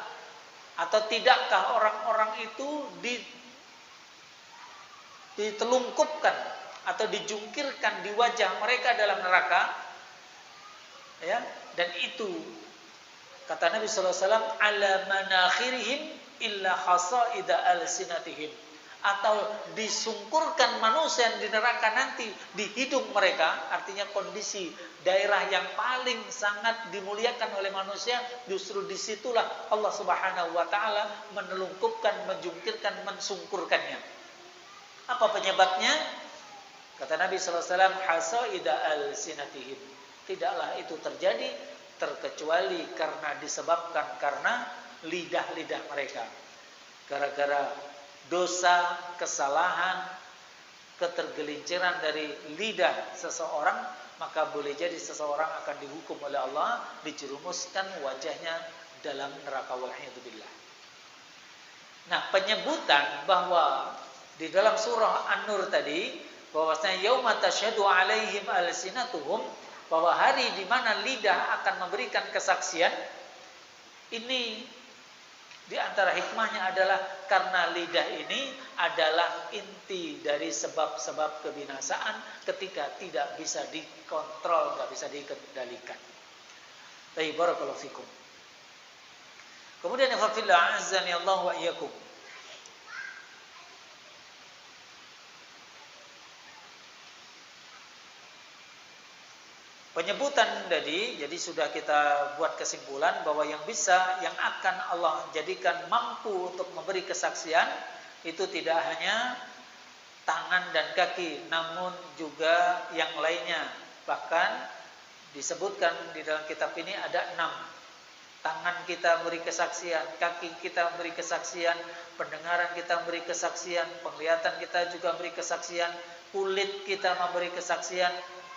atau tidakkah orang-orang itu ditelungkupkan atau dijungkirkan di wajah mereka dalam neraka, ya, dan itu kata Nabi sallallahu alaihi wasallam, ala manakhirihim illa hasaida alsinatihim, atau disungkurkan manusia di neraka nanti di hidung mereka. Artinya kondisi daerah yang paling sangat dimuliakan oleh manusia, justru disitulah Allah Subhanahu wa taala menelungkupkan, menjungkirkan, mensungkurkannya. Apa penyebabnya? Kata Nabi sallallahu alaihi wasallam, hasaida alsinatihim. Tidaklah itu terjadi terkecuali disebabkan karena lidah-lidah mereka. Gara-gara dosa, kesalahan, ketergelinciran dari lidah seseorang, maka boleh jadi seseorang akan dihukum oleh Allah, dijerumuskan wajahnya dalam neraka, wal'iyadzubillah. Nah, penyebutan bahwa di dalam surah An-Nur tadi, bahwasanya yauma tasyhadu 'alaihim alsinatuhum, bahwa hari di mana lidah akan memberikan kesaksian, ini di antara hikmahnya adalah karena lidah ini adalah inti dari sebab-sebab kebinasaan ketika tidak bisa dikontrol, tidak bisa dikendalikan. Baik, barakallahu fikum. Kemudian fillah azani Allah wa iyyakum. Penyebutan tadi, jadi sudah kita buat kesimpulan bahwa yang akan Allah jadikan mampu untuk memberi kesaksian itu tidak hanya tangan dan kaki, namun juga yang lainnya. Bahkan disebutkan di dalam kitab ini ada 6. Tangan kita beri kesaksian, kaki kita beri kesaksian, pendengaran kita beri kesaksian, penglihatan kita juga beri kesaksian, kulit kita memberi kesaksian,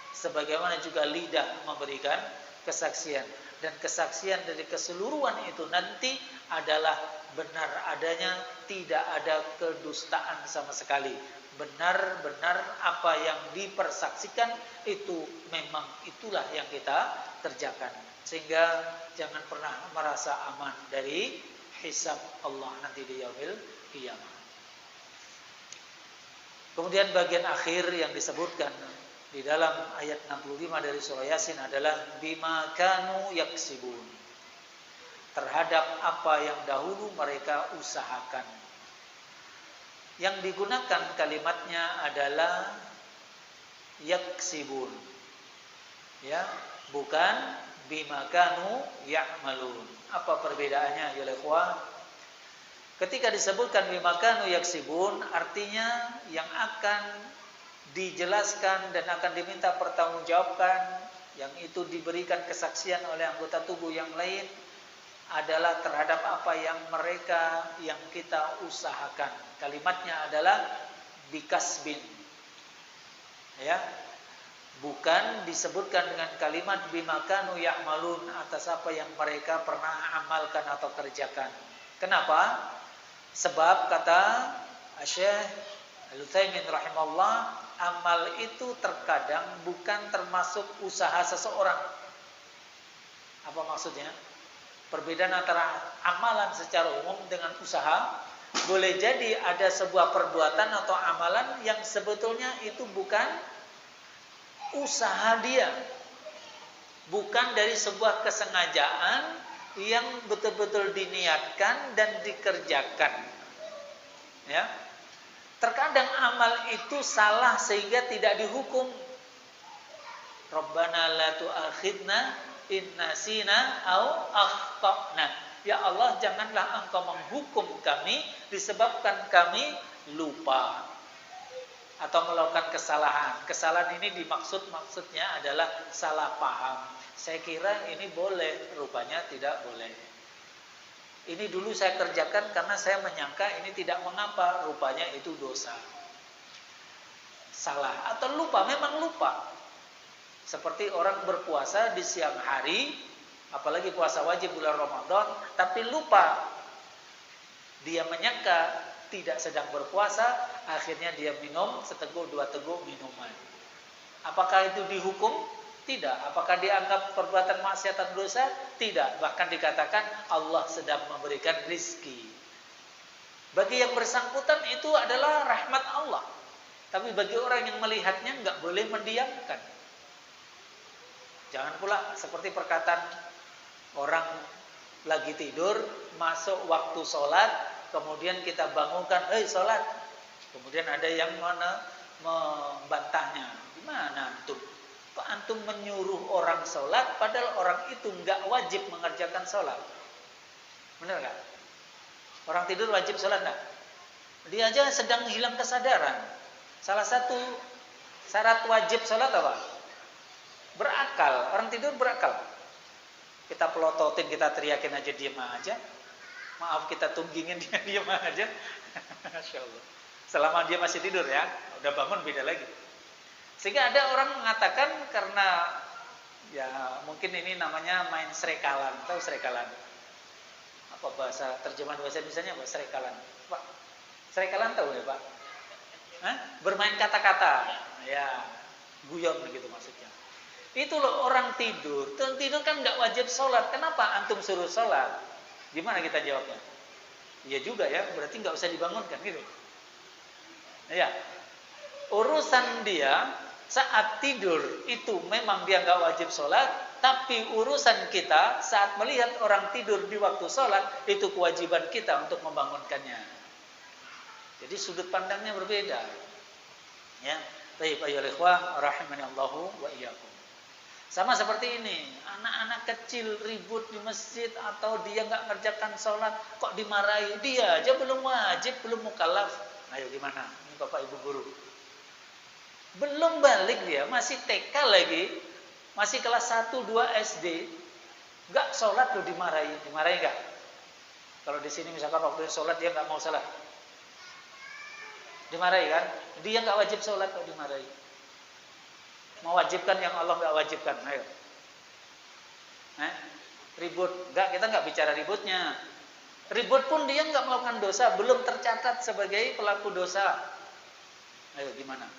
sebagaimana juga lidah memberikan kesaksian. Dan kesaksian dari keseluruhan itu nanti adalah benar adanya, tidak ada kedustaan sama sekali. Benar-benar apa yang dipersaksikan itu memang itulah yang kita kerjakan. Sehingga jangan pernah merasa aman dari hisab Allah nanti di yaumil qiyamah. Kemudian bagian akhir yang disebutkan di dalam ayat 65 dari surah Yasin adalah bima kanu yaksibun. Terhadap apa yang dahulu mereka usahakan. Yang digunakan kalimatnya adalah yaksibun. Ya, bukan bima kanu ya'malun. Apa perbedaannya ya ikhwah? Ketika disebutkan bima kanu yaksibun, artinya yang akan dijelaskan dan akan diminta pertanggungjawabkan, yang itu diberikan kesaksian oleh anggota tubuh yang lain adalah terhadap apa yang kita usahakan. Kalimatnya adalah bikasbin. Ya. Bukan disebutkan dengan kalimat bima kanu ya'malun, atas apa yang mereka pernah amalkan atau kerjakan. Kenapa? Sebab kata Syekh Al-Utsaimin rahimahullah, amal itu terkadang bukan termasuk usaha seseorang. Apa maksudnya? Perbedaan antara amalan secara umum dengan usaha. Boleh jadi ada sebuah perbuatan atau amalan yang sebetulnya itu bukan usaha dia, bukan dari sebuah kesengajaan yang betul-betul diniatkan dan dikerjakan. Ya, terkadang amal itu salah sehingga tidak dihukum. Rabbana la tu'akhidna in nasina au akhtana. Ya Allah, janganlah Engkau menghukum kami disebabkan kami lupa atau melakukan kesalahan. Kesalahan ini maksudnya adalah salah paham. Saya kira ini boleh, rupanya tidak boleh. Ini dulu saya kerjakan karena saya menyangka ini tidak mengapa, rupanya itu dosa. Salah atau lupa, memang lupa. Seperti orang berpuasa di siang hari, apalagi puasa wajib bulan Ramadan, tapi lupa. Dia menyangka tidak sedang berpuasa, akhirnya dia minum seteguk dua teguk minuman. Apakah itu dihukum? Tidak. Apakah dianggap perbuatan maksiat atau dosa? Tidak. Bahkan dikatakan Allah sedang memberikan rizki. Bagi yang bersangkutan itu adalah rahmat Allah. Tapi bagi orang yang melihatnya nggak boleh mendiamkan. Jangan pula seperti perkataan orang lagi tidur, masuk waktu sholat, kemudian kita bangunkan, sholat. Kemudian ada yang membantahnya. Gimana antum? Pak antum menyuruh orang sholat, padahal orang itu nggak wajib mengerjakan sholat. Benar nggak? Orang tidur wajib sholat nggak? Dia aja sedang hilang kesadaran. Salah satu syarat wajib sholat apa? Berakal. Orang tidur berakal. Kita pelototin, kita teriakin aja, diam aja. Maaf, kita tunggingin dia diam aja. Masya Allah. Selama dia masih tidur ya, udah bangun beda lagi. Sehingga ada orang mengatakan karena ya mungkin ini namanya main serekalan. Tahu serekalan? Apa bahasa terjemahan bahasa Indonesianya apa? Serekalan. Pak, serekalan tahu ya Pak? Hah? Bermain kata-kata. Ya, guyon begitu maksudnya. Itu loh orang tidur. Tidur kan nggak wajib sholat. Kenapa antum suruh sholat? Gimana kita jawabnya? Iya juga ya, berarti nggak usah dibangunkan gitu. Ya, urusan dia saat tidur itu memang dia nggak wajib sholat, tapi urusan kita saat melihat orang tidur di waktu sholat itu kewajiban kita untuk membangunkannya. Jadi sudut pandangnya berbeda. Ya, baik ayyuhal ikhwah rahimani Allahu wa iyyakum. Sama seperti ini, anak-anak kecil ribut di masjid atau dia nggak ngerjakan sholat, kok dimarahi? Dia aja belum wajib, belum mukallaf. Ayo gimana? Ini Bapak Ibu guru. Belum balik dia, masih TK lagi, masih kelas 1, 2 SD, nggak sholat loh dimarahi. Dimarahi nggak? Kalau di sini misalkan waktu sholat dia nggak mau sholat, dimarahi kan? Dia nggak wajib sholat kok dimarahi. Mewajibkan yang Allah nggak wajibkan, ayo. Ribut, kita nggak bicara ributnya. Ribut pun dia nggak melakukan dosa, belum tercatat sebagai pelaku dosa. Ayo gimana?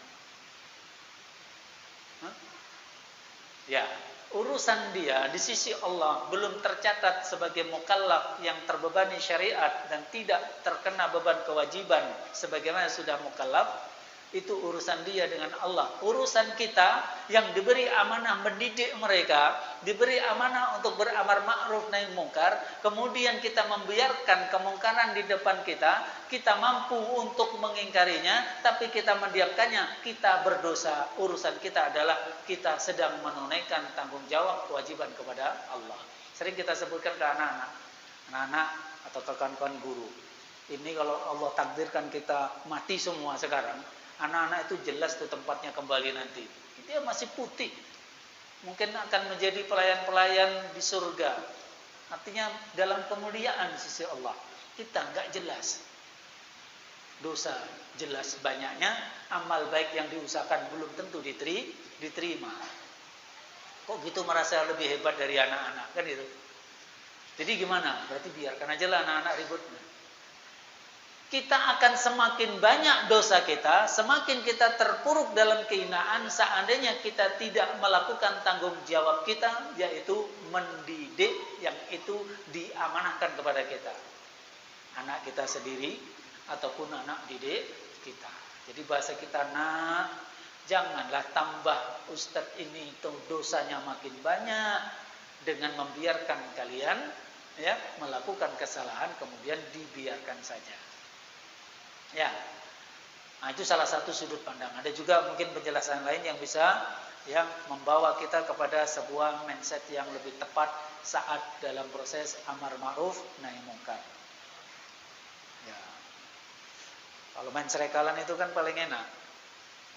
Ya, urusan dia di sisi Allah belum tercatat sebagai mukallaf yang terbebani syariat dan tidak terkena beban kewajiban sebagaimana sudah mukallaf. Itu urusan dia dengan Allah. Urusan kita yang diberi amanah mendidik mereka, diberi amanah untuk beramar ma'ruf nahi mungkar, kemudian kita membiarkan kemungkaran di depan kita mampu untuk mengingkarinya, tapi kita mendiamkannya, kita berdosa. Urusan kita adalah kita sedang menunaikan tanggung jawab kewajiban kepada Allah. Sering kita sebutkan ke anak-anak atau ke kawan-kawan guru. Ini kalau Allah takdirkan kita mati semua sekarang, anak-anak itu jelas tuh tempatnya kembali nanti. Dia masih putih. Mungkin akan menjadi pelayan-pelayan di surga. Artinya dalam kemuliaan di sisi Allah. Kita nggak jelas. Dosa jelas banyaknya, amal baik yang diusahakan belum tentu diterima. Kok gitu merasa lebih hebat dari anak-anak, kan itu. Jadi gimana? Berarti biarkan aja lah anak-anak ributnya. Kita akan semakin banyak dosa kita, semakin kita terpuruk dalam kehinaan seandainya kita tidak melakukan tanggung jawab kita, yaitu mendidik yang itu diamanahkan kepada kita. Anak kita sendiri ataupun anak didik kita. Jadi bahasa kita, nak, janganlah tambah ustadz ini itu dosanya makin banyak dengan membiarkan kalian melakukan kesalahan kemudian dibiarkan saja. Ya, nah itu salah satu sudut pandang. Ada juga mungkin penjelasan lain yang bisa membawa kita kepada sebuah mindset yang lebih tepat saat dalam proses amar ma'ruf nahi mungkar. Ya, kalau main serekalan itu kan paling enak.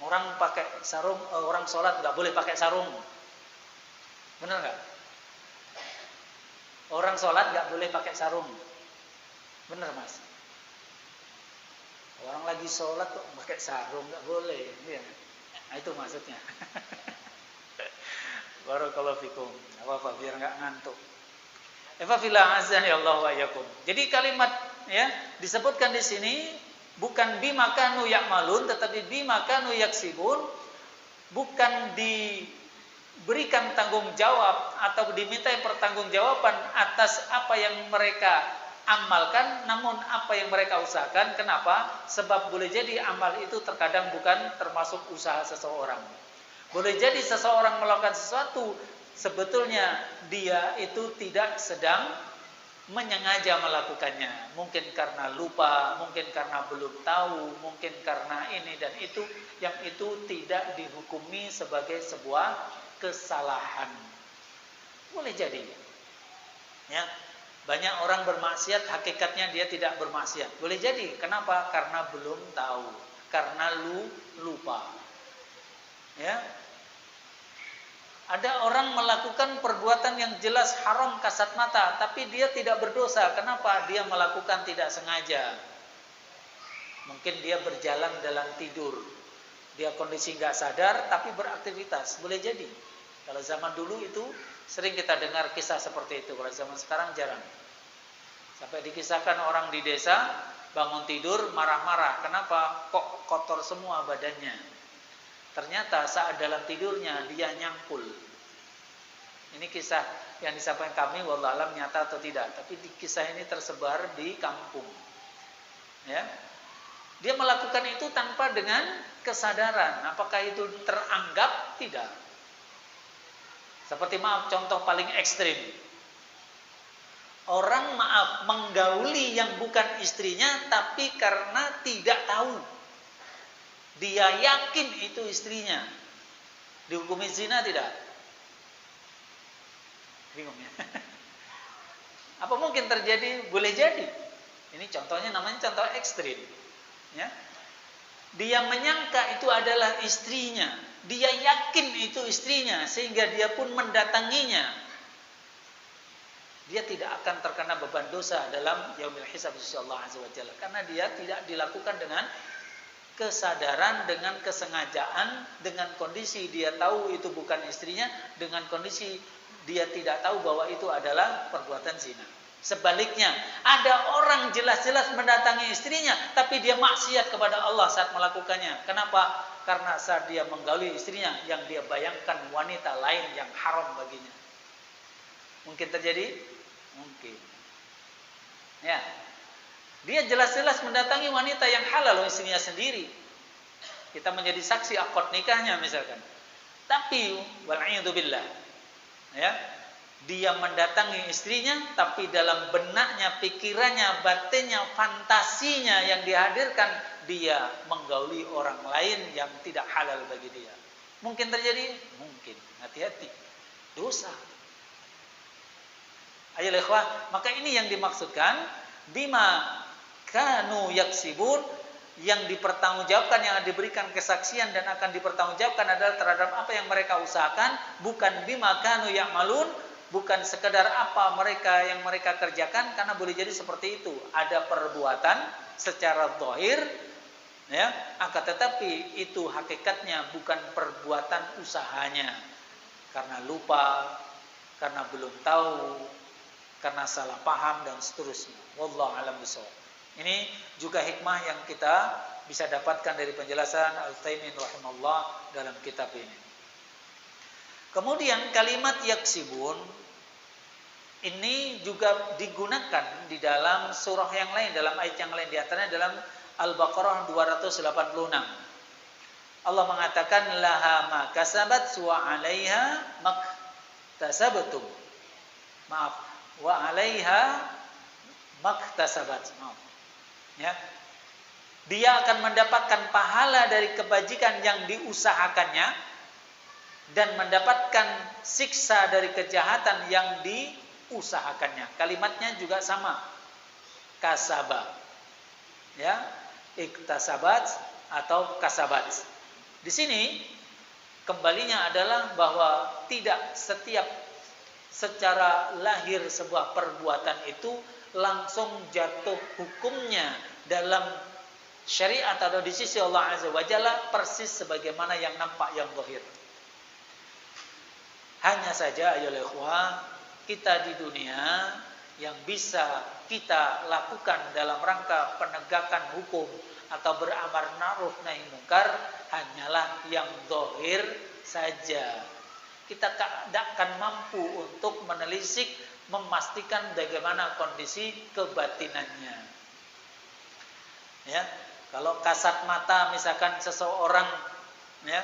Orang pakai sarung, orang sholat nggak boleh pakai sarung, benar nggak? Orang sholat nggak boleh pakai sarung, benar mas? Orang lagi sholat kok pakai sarung, nggak boleh. Ya. Nah itu maksudnya. Barakallahu fikum. Apa biar nggak ngantuk. Efafillah azan ya Allah wa yakum. Jadi kalimat disebutkan di sini bukan bima kanu ya'malun, tetapi bima kanu yaksibun. Bukan diberikan tanggung jawab atau dimintai pertanggungjawaban atas apa yang mereka amalkan, namun apa yang mereka usahakan. Kenapa? Sebab boleh jadi amal itu terkadang bukan termasuk usaha seseorang. Boleh jadi seseorang melakukan sesuatu, sebetulnya dia itu tidak sedang menyengaja melakukannya. Mungkin karena lupa, mungkin karena belum tahu, mungkin karena ini dan itu, yang itu tidak dihukumi sebagai sebuah kesalahan. Boleh jadi. Ya. Banyak orang bermaksiat, hakikatnya dia tidak bermaksiat. Boleh jadi. Kenapa? Karena belum tahu. Karena lupa. Ya. Ada orang melakukan perbuatan yang jelas haram kasat mata, tapi dia tidak berdosa. Kenapa? Dia melakukan tidak sengaja. Mungkin dia berjalan dalam tidur. Dia kondisi nggak sadar, tapi beraktivitas. Boleh jadi. Kalau zaman dulu itu sering kita dengar kisah seperti itu. Kalau zaman sekarang jarang. Sampai dikisahkan orang di desa bangun tidur marah-marah. Kenapa? Kok kotor semua badannya? Ternyata saat dalam tidurnya dia nyangkul. Ini kisah yang disampaikan kami, wallahu alam nyata atau tidak. Tapi kisah ini tersebar di kampung. Ya, dia melakukan itu tanpa dengan kesadaran. Apakah itu teranggap? Tidak. Seperti contoh paling ekstrim. Orang menggauli yang bukan istrinya, tapi karena tidak tahu. Dia yakin itu istrinya. Dihukumi zina tidak? Bingung ya. Apa mungkin terjadi? Boleh jadi. Ini contohnya namanya contoh ekstrim. Ya. Dia menyangka itu adalah istrinya. Dia yakin itu istrinya sehingga dia pun mendatanginya. Dia tidak akan terkena beban dosa dalam yaumil hisab sisi Allah Azza wa Jalla karena dia tidak dilakukan dengan kesadaran, dengan kesengajaan, dengan kondisi dia tahu itu bukan istrinya, dengan kondisi dia tidak tahu bahwa itu adalah perbuatan zina. Sebaliknya, ada orang jelas-jelas mendatangi istrinya, tapi dia maksiat kepada Allah saat melakukannya. Kenapa? Karena saat dia menggauli istrinya, yang dia bayangkan wanita lain yang haram baginya. Mungkin terjadi? Mungkin. Ya, dia jelas-jelas mendatangi wanita yang halal, istrinya sendiri. Kita menjadi saksi akad nikahnya misalkan. Tapi, wal'iyadzubillah, ya, dia mendatangi istrinya, tapi dalam benaknya, pikirannya, batinnya, fantasinya yang dihadirkan, dia menggauli orang lain yang tidak halal bagi dia. Mungkin terjadi? Mungkin. Hati-hati. Dosa. Ayo ikhwah, maka ini yang dimaksudkan bima kanu yaksibun, yang dipertanggungjawabkan, yang diberikan kesaksian dan akan dipertanggungjawabkan adalah terhadap apa yang mereka usahakan, bukan bima kanu ya'malun, bukan sekedar apa yang mereka kerjakan, karena boleh jadi seperti itu. Ada perbuatan secara zahir, ya, akan tetapi itu hakikatnya bukan perbuatan usahanya, karena lupa, karena belum tahu, karena salah paham dan seterusnya. Wallahu a'lam bishawab. Ini juga hikmah yang kita bisa dapatkan dari penjelasan Al-Utsaimin rahimahullah dalam kitab ini. Kemudian kalimat yaksibun ini juga digunakan di dalam surah yang lain, dalam ayat yang lain, di antaranya dalam Al-Baqarah 286. Allah mengatakan laha ma kasabat wa 'alaiha maktasabtum. Maaf, wa 'alaiha maktasabat. Maaf. Ya. Dia akan mendapatkan pahala dari kebajikan yang diusahakannya dan mendapatkan siksa dari kejahatan yang diusahakannya. Kalimatnya juga sama. Kasaba. Ya, iktasabat atau kasabat. Di sini kembalinya adalah bahwa tidak setiap secara lahir sebuah perbuatan itu langsung jatuh hukumnya dalam syariat atau di sisi Allah Azza wa Jalla persis sebagaimana yang nampak, yang zahir. Hanya saja ayolah ikhwah, kita di dunia yang bisa kita lakukan dalam rangka penegakan hukum atau beramar ma'ruf nahi munkar hanyalah yang zahir saja. Kita tidak akan mampu untuk menelisik, memastikan bagaimana kondisi kebatinannya. Ya, kalau kasat mata misalkan seseorang, ya,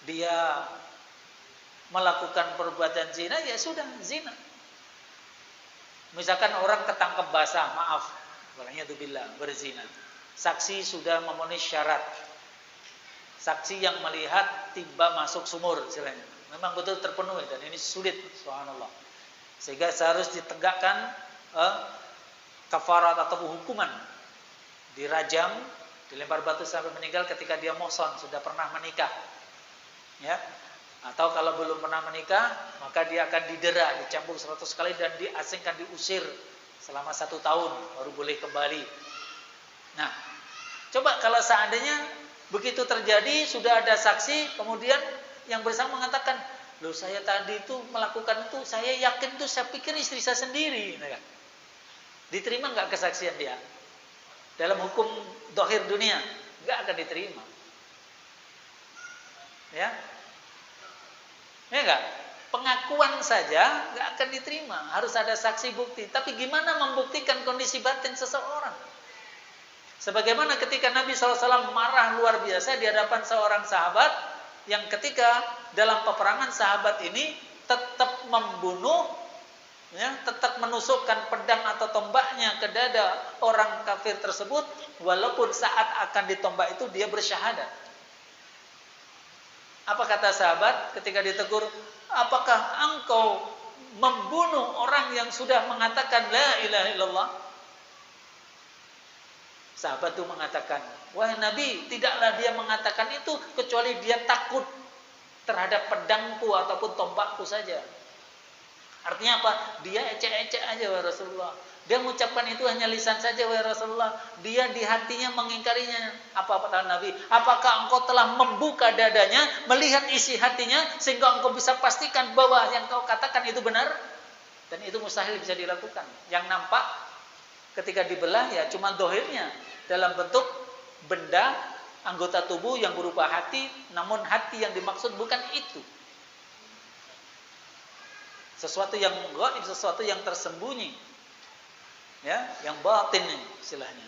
dia melakukan perbuatan zina, ya sudah zina. Misalkan orang ketangkep basah, maaf, wala'iyadzubillah, berzina. Saksi sudah memenuhi syarat. Saksi yang melihat timba masuk sumur, istilahnya. Memang betul terpenuhi dan ini sulit, subhanallah. Sehingga seharusnya ditegakkan kafarat atau hukuman, dirajam, dilempar batu sampai meninggal ketika dia muhsan, sudah pernah menikah. Ya. Atau kalau belum pernah menikah, maka dia akan didera, dicambuk 100 kali dan diasingkan, diusir selama 1 tahun baru boleh kembali. Nah, coba kalau seandainya begitu terjadi, sudah ada saksi, kemudian yang bersama mengatakan, loh saya tadi itu melakukan itu, saya yakin itu, saya pikir istri saya sendiri. Diterima nggak kesaksian dia? Dalam hukum zahir dunia, nggak akan diterima. Ya, ya enggak? Pengakuan saja nggak akan diterima, harus ada saksi bukti. Tapi gimana membuktikan kondisi batin seseorang? Sebagaimana ketika Nabi SAW marah luar biasa di hadapan seorang sahabat, yang ketika dalam peperangan sahabat ini tetap membunuh, ya, tetap menusukkan pedang atau tombaknya ke dada orang kafir tersebut, walaupun saat akan ditombak itu dia bersyahadat. Apa kata sahabat ketika ditegur? Apakah engkau membunuh orang yang sudah mengatakan la ilaha illallah? Sahabat itu mengatakan, wahai Nabi, tidaklah dia mengatakan itu kecuali dia takut terhadap pedangku ataupun tombakku saja. Artinya apa? Dia ecek-ecek aja wahai Rasulullah. Dia mengucapkan itu hanya lisan saja wahai Rasulullah. Dia di hatinya mengingkarinya. Apa kata Nabi? Apakah engkau telah membuka dadanya, melihat isi hatinya, sehingga engkau bisa pastikan bahwa yang kau katakan itu benar? Dan itu mustahil bisa dilakukan. Yang nampak ketika dibelah ya cuma dohirnya, dalam bentuk benda anggota tubuh yang berupa hati, namun hati yang dimaksud bukan itu. Sesuatu yang gaib, sesuatu yang tersembunyi, ya, yang batin istilahnya.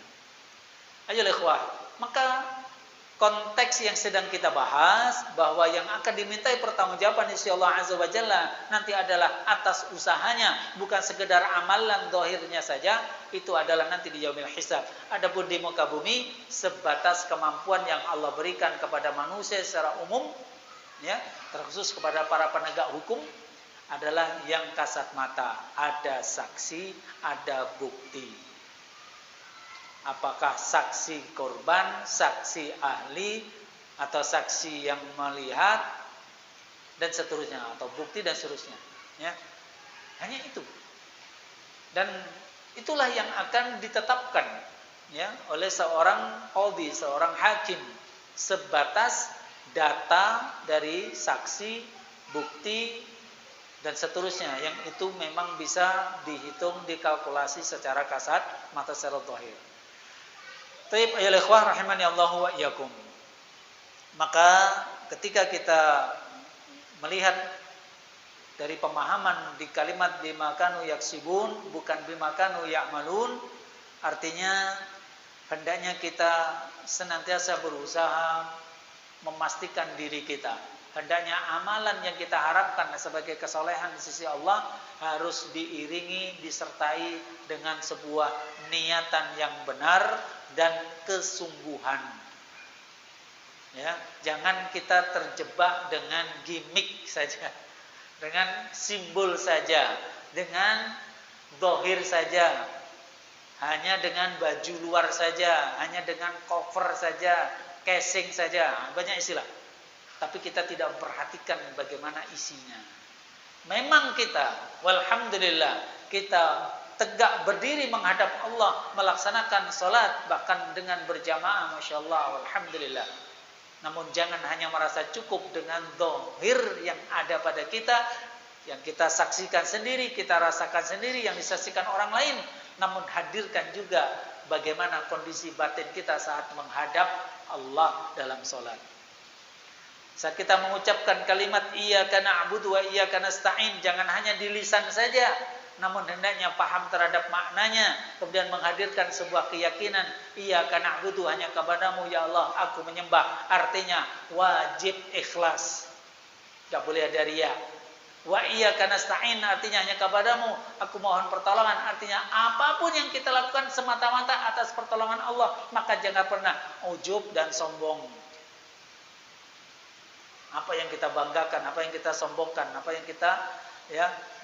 Ayo ikhwah, maka konteks yang sedang kita bahas bahwa yang akan dimintai pertanggungjawaban insya Allah Azza wa Jalla nanti adalah atas usahanya, bukan sekedar amalan zahirnya saja, itu adalah nanti di yaumil hisab. Adapun di muka bumi sebatas kemampuan yang Allah berikan kepada manusia secara umum, ya, terkhusus kepada para penegak hukum, adalah yang kasat mata, ada saksi, ada bukti. Apakah saksi korban, saksi ahli, atau saksi yang melihat, dan seterusnya, atau bukti dan seterusnya, ya. Hanya itu. Dan itulah yang akan ditetapkan, ya, oleh seorang qadhi, seorang hakim, sebatas data dari saksi, bukti, dan seterusnya, yang itu memang bisa dihitung, dikalkulasi secara kasat mata secara zahir. Taib ayyuhal ikhwah rahimani Allah wa iyyakum. Maka ketika kita melihat dari pemahaman di kalimat bima kanu yaksibun, bukan bima kanu ya'malun, artinya hendaknya kita senantiasa berusaha memastikan diri kita. Hendaknya amalan yang kita harapkan sebagai kesolehan di sisi Allah harus diiringi, disertai dengan sebuah niatan yang benar dan kesungguhan. Ya, jangan kita terjebak dengan gimmick saja, dengan simbol saja, dengan zahir saja, hanya dengan baju luar saja, hanya dengan cover saja, casing saja, banyak istilah. Tapi kita tidak memperhatikan bagaimana isinya. Memang kita, walhamdulillah, kita tegak berdiri menghadap Allah, melaksanakan salat bahkan dengan berjamaah, Masya Allah, walhamdulillah. Namun jangan hanya merasa cukup dengan zahir yang ada pada kita, yang kita saksikan sendiri, kita rasakan sendiri, yang disaksikan orang lain. Namun hadirkan juga bagaimana kondisi batin kita saat menghadap Allah dalam salat. Saat kita mengucapkan kalimat iyyaka na'budu wa iyyaka nasta'in, jangan hanya di lisan saja, namun hendaknya paham terhadap maknanya, kemudian menghadirkan sebuah keyakinan iyyaka na'budu, hanya kepadamu ya Allah aku menyembah, artinya wajib ikhlas, tidak boleh ada riya. Wa iyyaka nasta'in artinya hanya kepadamu aku mohon pertolongan, artinya apapun yang kita lakukan semata-mata atas pertolongan Allah, maka jangan pernah ujub dan sombong. Apa yang kita banggakan, apa yang kita sombongkan, apa yang kita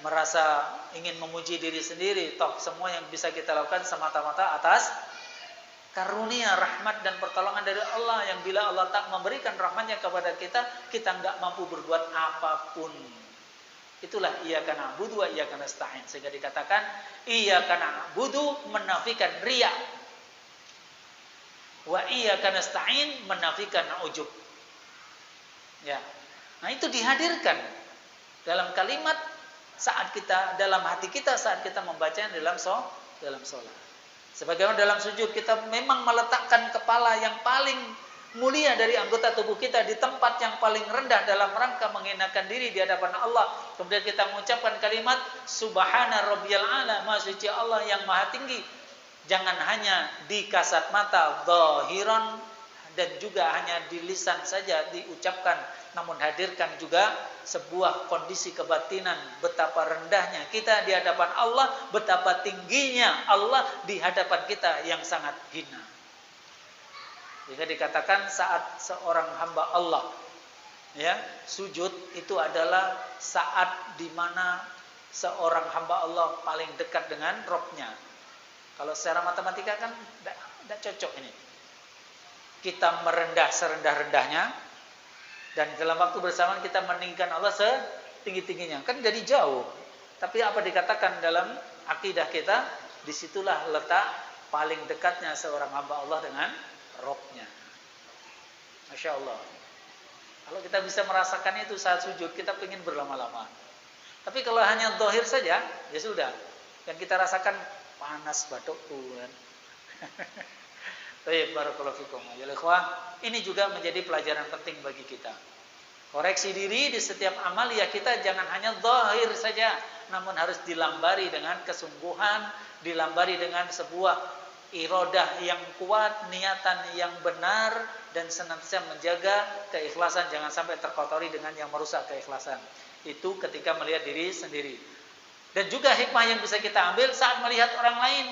merasa ingin memuji diri sendiri, toh semua yang bisa kita lakukan semata-mata atas karunia, rahmat dan pertolongan dari Allah, yang bila Allah tak memberikan rahmatnya kepada kita, kita enggak mampu berbuat apapun. Itulah iyyaka na'budu wa iyyaka nasta'in, sehingga dikatakan iyyaka na'budu menafikan riya, wa iyyaka nasta'in menafikan ujub. Ya, nah itu dihadirkan dalam kalimat saat kita, dalam hati kita saat kita membacanya dalam sholat. Sebagaimana dalam sujud kita memang meletakkan kepala yang paling mulia dari anggota tubuh kita di tempat yang paling rendah dalam rangka menghinakan diri di hadapan Allah. Kemudian kita mengucapkan kalimat Subhana Rabbiyal A'la, Maha Suci Allah yang Maha Tinggi. Jangan hanya di kasat mata zahiran dan juga hanya di lisan saja diucapkan, namun hadirkan juga sebuah kondisi kebatinan, betapa rendahnya kita di hadapan Allah, betapa tingginya Allah di hadapan kita yang sangat hina. Jika dikatakan saat seorang hamba Allah sujud, itu adalah saat di mana seorang hamba Allah paling dekat dengan Robnya? Kalau secara matematika kan tidak cocok ini. Kita merendah serendah-rendahnya, dan dalam waktu bersamaan kita meninggikan Allah setinggi-tingginya. Kan jadi jauh. Tapi apa dikatakan dalam akidah kita, disitulah letak paling dekatnya seorang hamba Allah dengan Robnya. Masya Allah. Kalau kita bisa merasakan itu saat sujud, kita ingin berlama-lama. Tapi kalau hanya zahir saja, ya sudah. Dan kita rasakan panas batukku kan. Baik, barakallahu fikum. Ya ikhwah, ini juga menjadi pelajaran penting bagi kita. Koreksi diri di setiap amal ya, kita jangan hanya zahir saja, namun harus dilambari dengan kesungguhan, dilambari dengan sebuah iradah yang kuat, niatan yang benar, dan senantiasa menjaga keikhlasan, jangan sampai terkotori dengan yang merusak keikhlasan. Itu ketika melihat diri sendiri. Dan juga hikmah yang bisa kita ambil saat melihat orang lain.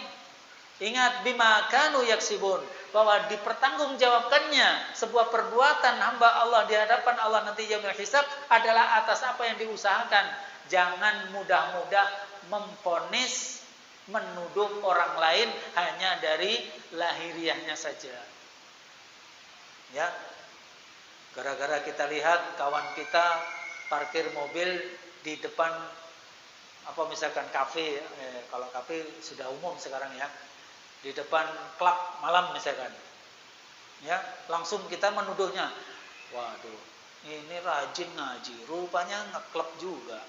Ingat, bima kanu yaksibun, bahwa dipertanggungjawabkannya sebuah perbuatan hamba Allah di hadapan Allah nanti yaumul hisab adalah atas apa yang diusahakan. Jangan mudah-mudah memvonis, menuduh orang lain hanya dari lahiriahnya saja. Ya, gara-gara kita lihat kawan kita parkir mobil di depan apa misalkan kafe, kalau kafe sudah umum sekarang ya, di depan klub malam misalkan, ya langsung kita menuduhnya, waduh ini rajin ngaji, rupanya ngeklub juga.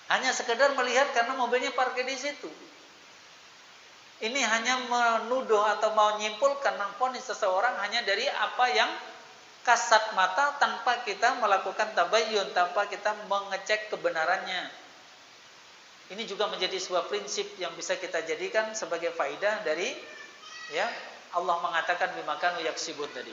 Hanya sekedar melihat karena mobilnya parkir di situ. Ini hanya menuduh atau mau menyimpulkan memvonis seseorang hanya dari apa yang kasat mata, tanpa kita melakukan tabayyun, tanpa kita mengecek kebenarannya. Ini juga menjadi sebuah prinsip yang bisa kita jadikan sebagai faidah dari ya Allah mengatakan bimakanu yaksibun tadi.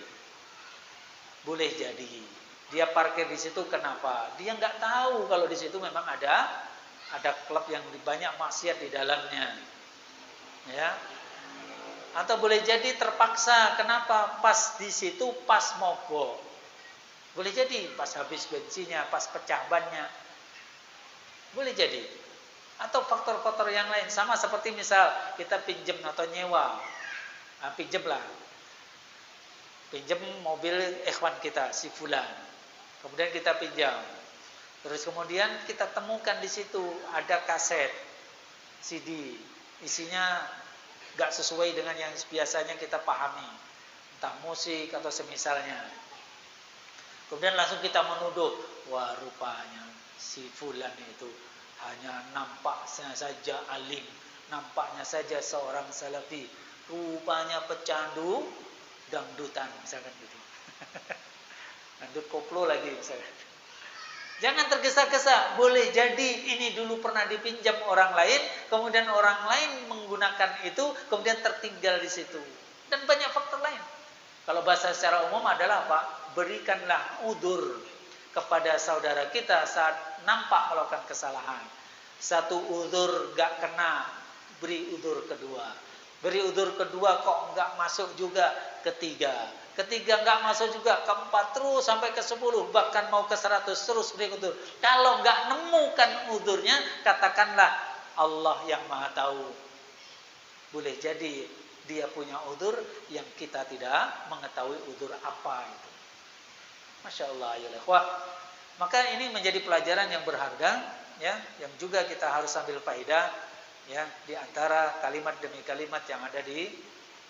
Boleh jadi dia parkir di situ kenapa? Dia nggak tahu kalau di situ memang ada klub yang banyak maksiat di dalamnya. Ya. Atau boleh jadi terpaksa, kenapa? Pas di situ pas mogok. Boleh jadi pas habis bensinnya, pas pecah bannya. Boleh jadi. Atau faktor-faktor yang lain, sama seperti misal kita pinjam atau nyewa. Nah, pinjamlah. Pinjam mobil ikhwan kita si fulan. Kemudian kita pinjam. Terus kemudian kita temukan di situ ada kaset CD, isinya gak sesuai dengan yang biasanya kita pahami, entah musik atau semisalnya. Kemudian langsung kita menuduh, wah rupanya si fulan itu hanya nampaknya saja alim, nampaknya saja seorang salafi, rupanya pecandu dangdutan misalkan gitu. Dangdut koplo lagi misalkan. Jangan tergesa-gesa, boleh jadi ini dulu pernah dipinjam orang lain, kemudian orang lain menggunakan itu, kemudian tertinggal di situ. Dan banyak faktor lain. Kalau bahasa secara umum adalah apa? Berikanlah udzur kepada saudara kita saat nampak melakukan kesalahan. Satu udzur gak kena, beri udzur kedua. Beri udzur kedua kok gak masuk juga, ketiga. Ketiga nggak masuk juga, keempat terus sampai ke 10, bahkan mau ke 100 terus beri udzur. Kalau nggak nemukan udzurnya, katakanlah Allah yang Maha Tahu. Boleh jadi dia punya udzur yang kita tidak mengetahui udzur apa itu. Masya Allah ya ikhwah. Maka ini menjadi pelajaran yang berharga, ya, yang juga kita harus ambil faedah, ya, di antara kalimat demi kalimat yang ada di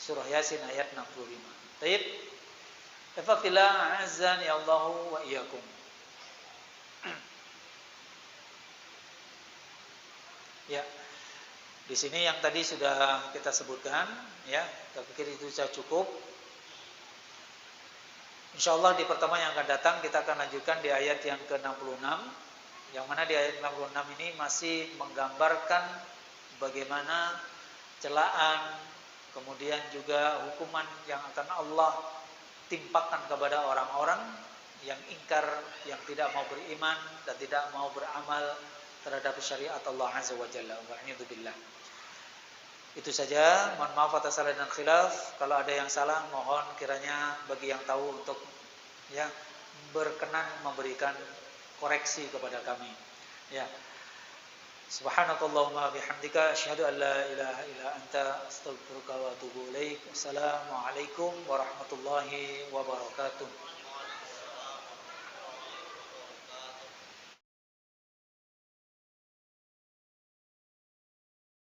surah Yasin ayat 65. Baik. Tafadhila azani Allahu wa iyyakum. Ya. Di sini yang tadi sudah kita sebutkan, ya, saya pikir itu sudah cukup. Insyaallah di pertemuan yang akan datang kita akan lanjutkan di ayat yang ke-66, yang mana di ayat 66 ini masih menggambarkan bagaimana celaan, kemudian juga hukuman yang akan Allah timpakan kepada orang-orang yang ingkar, yang tidak mau beriman dan tidak mau beramal terhadap syariat Allah Azza wa Jalla. Wa'alaikumsalam. Itu saja, mohon maaf atas salah dan khilaf. Kalau ada yang salah, mohon kiranya bagi yang tahu untuk ya berkenan memberikan koreksi kepada kami. Ya. Subhanakallahumma bihamdika asyhadu an la ilaha illa anta astaghfiruka wa atubu ilaik. Wassalamualaikum warahmatullahi wabarakatuh.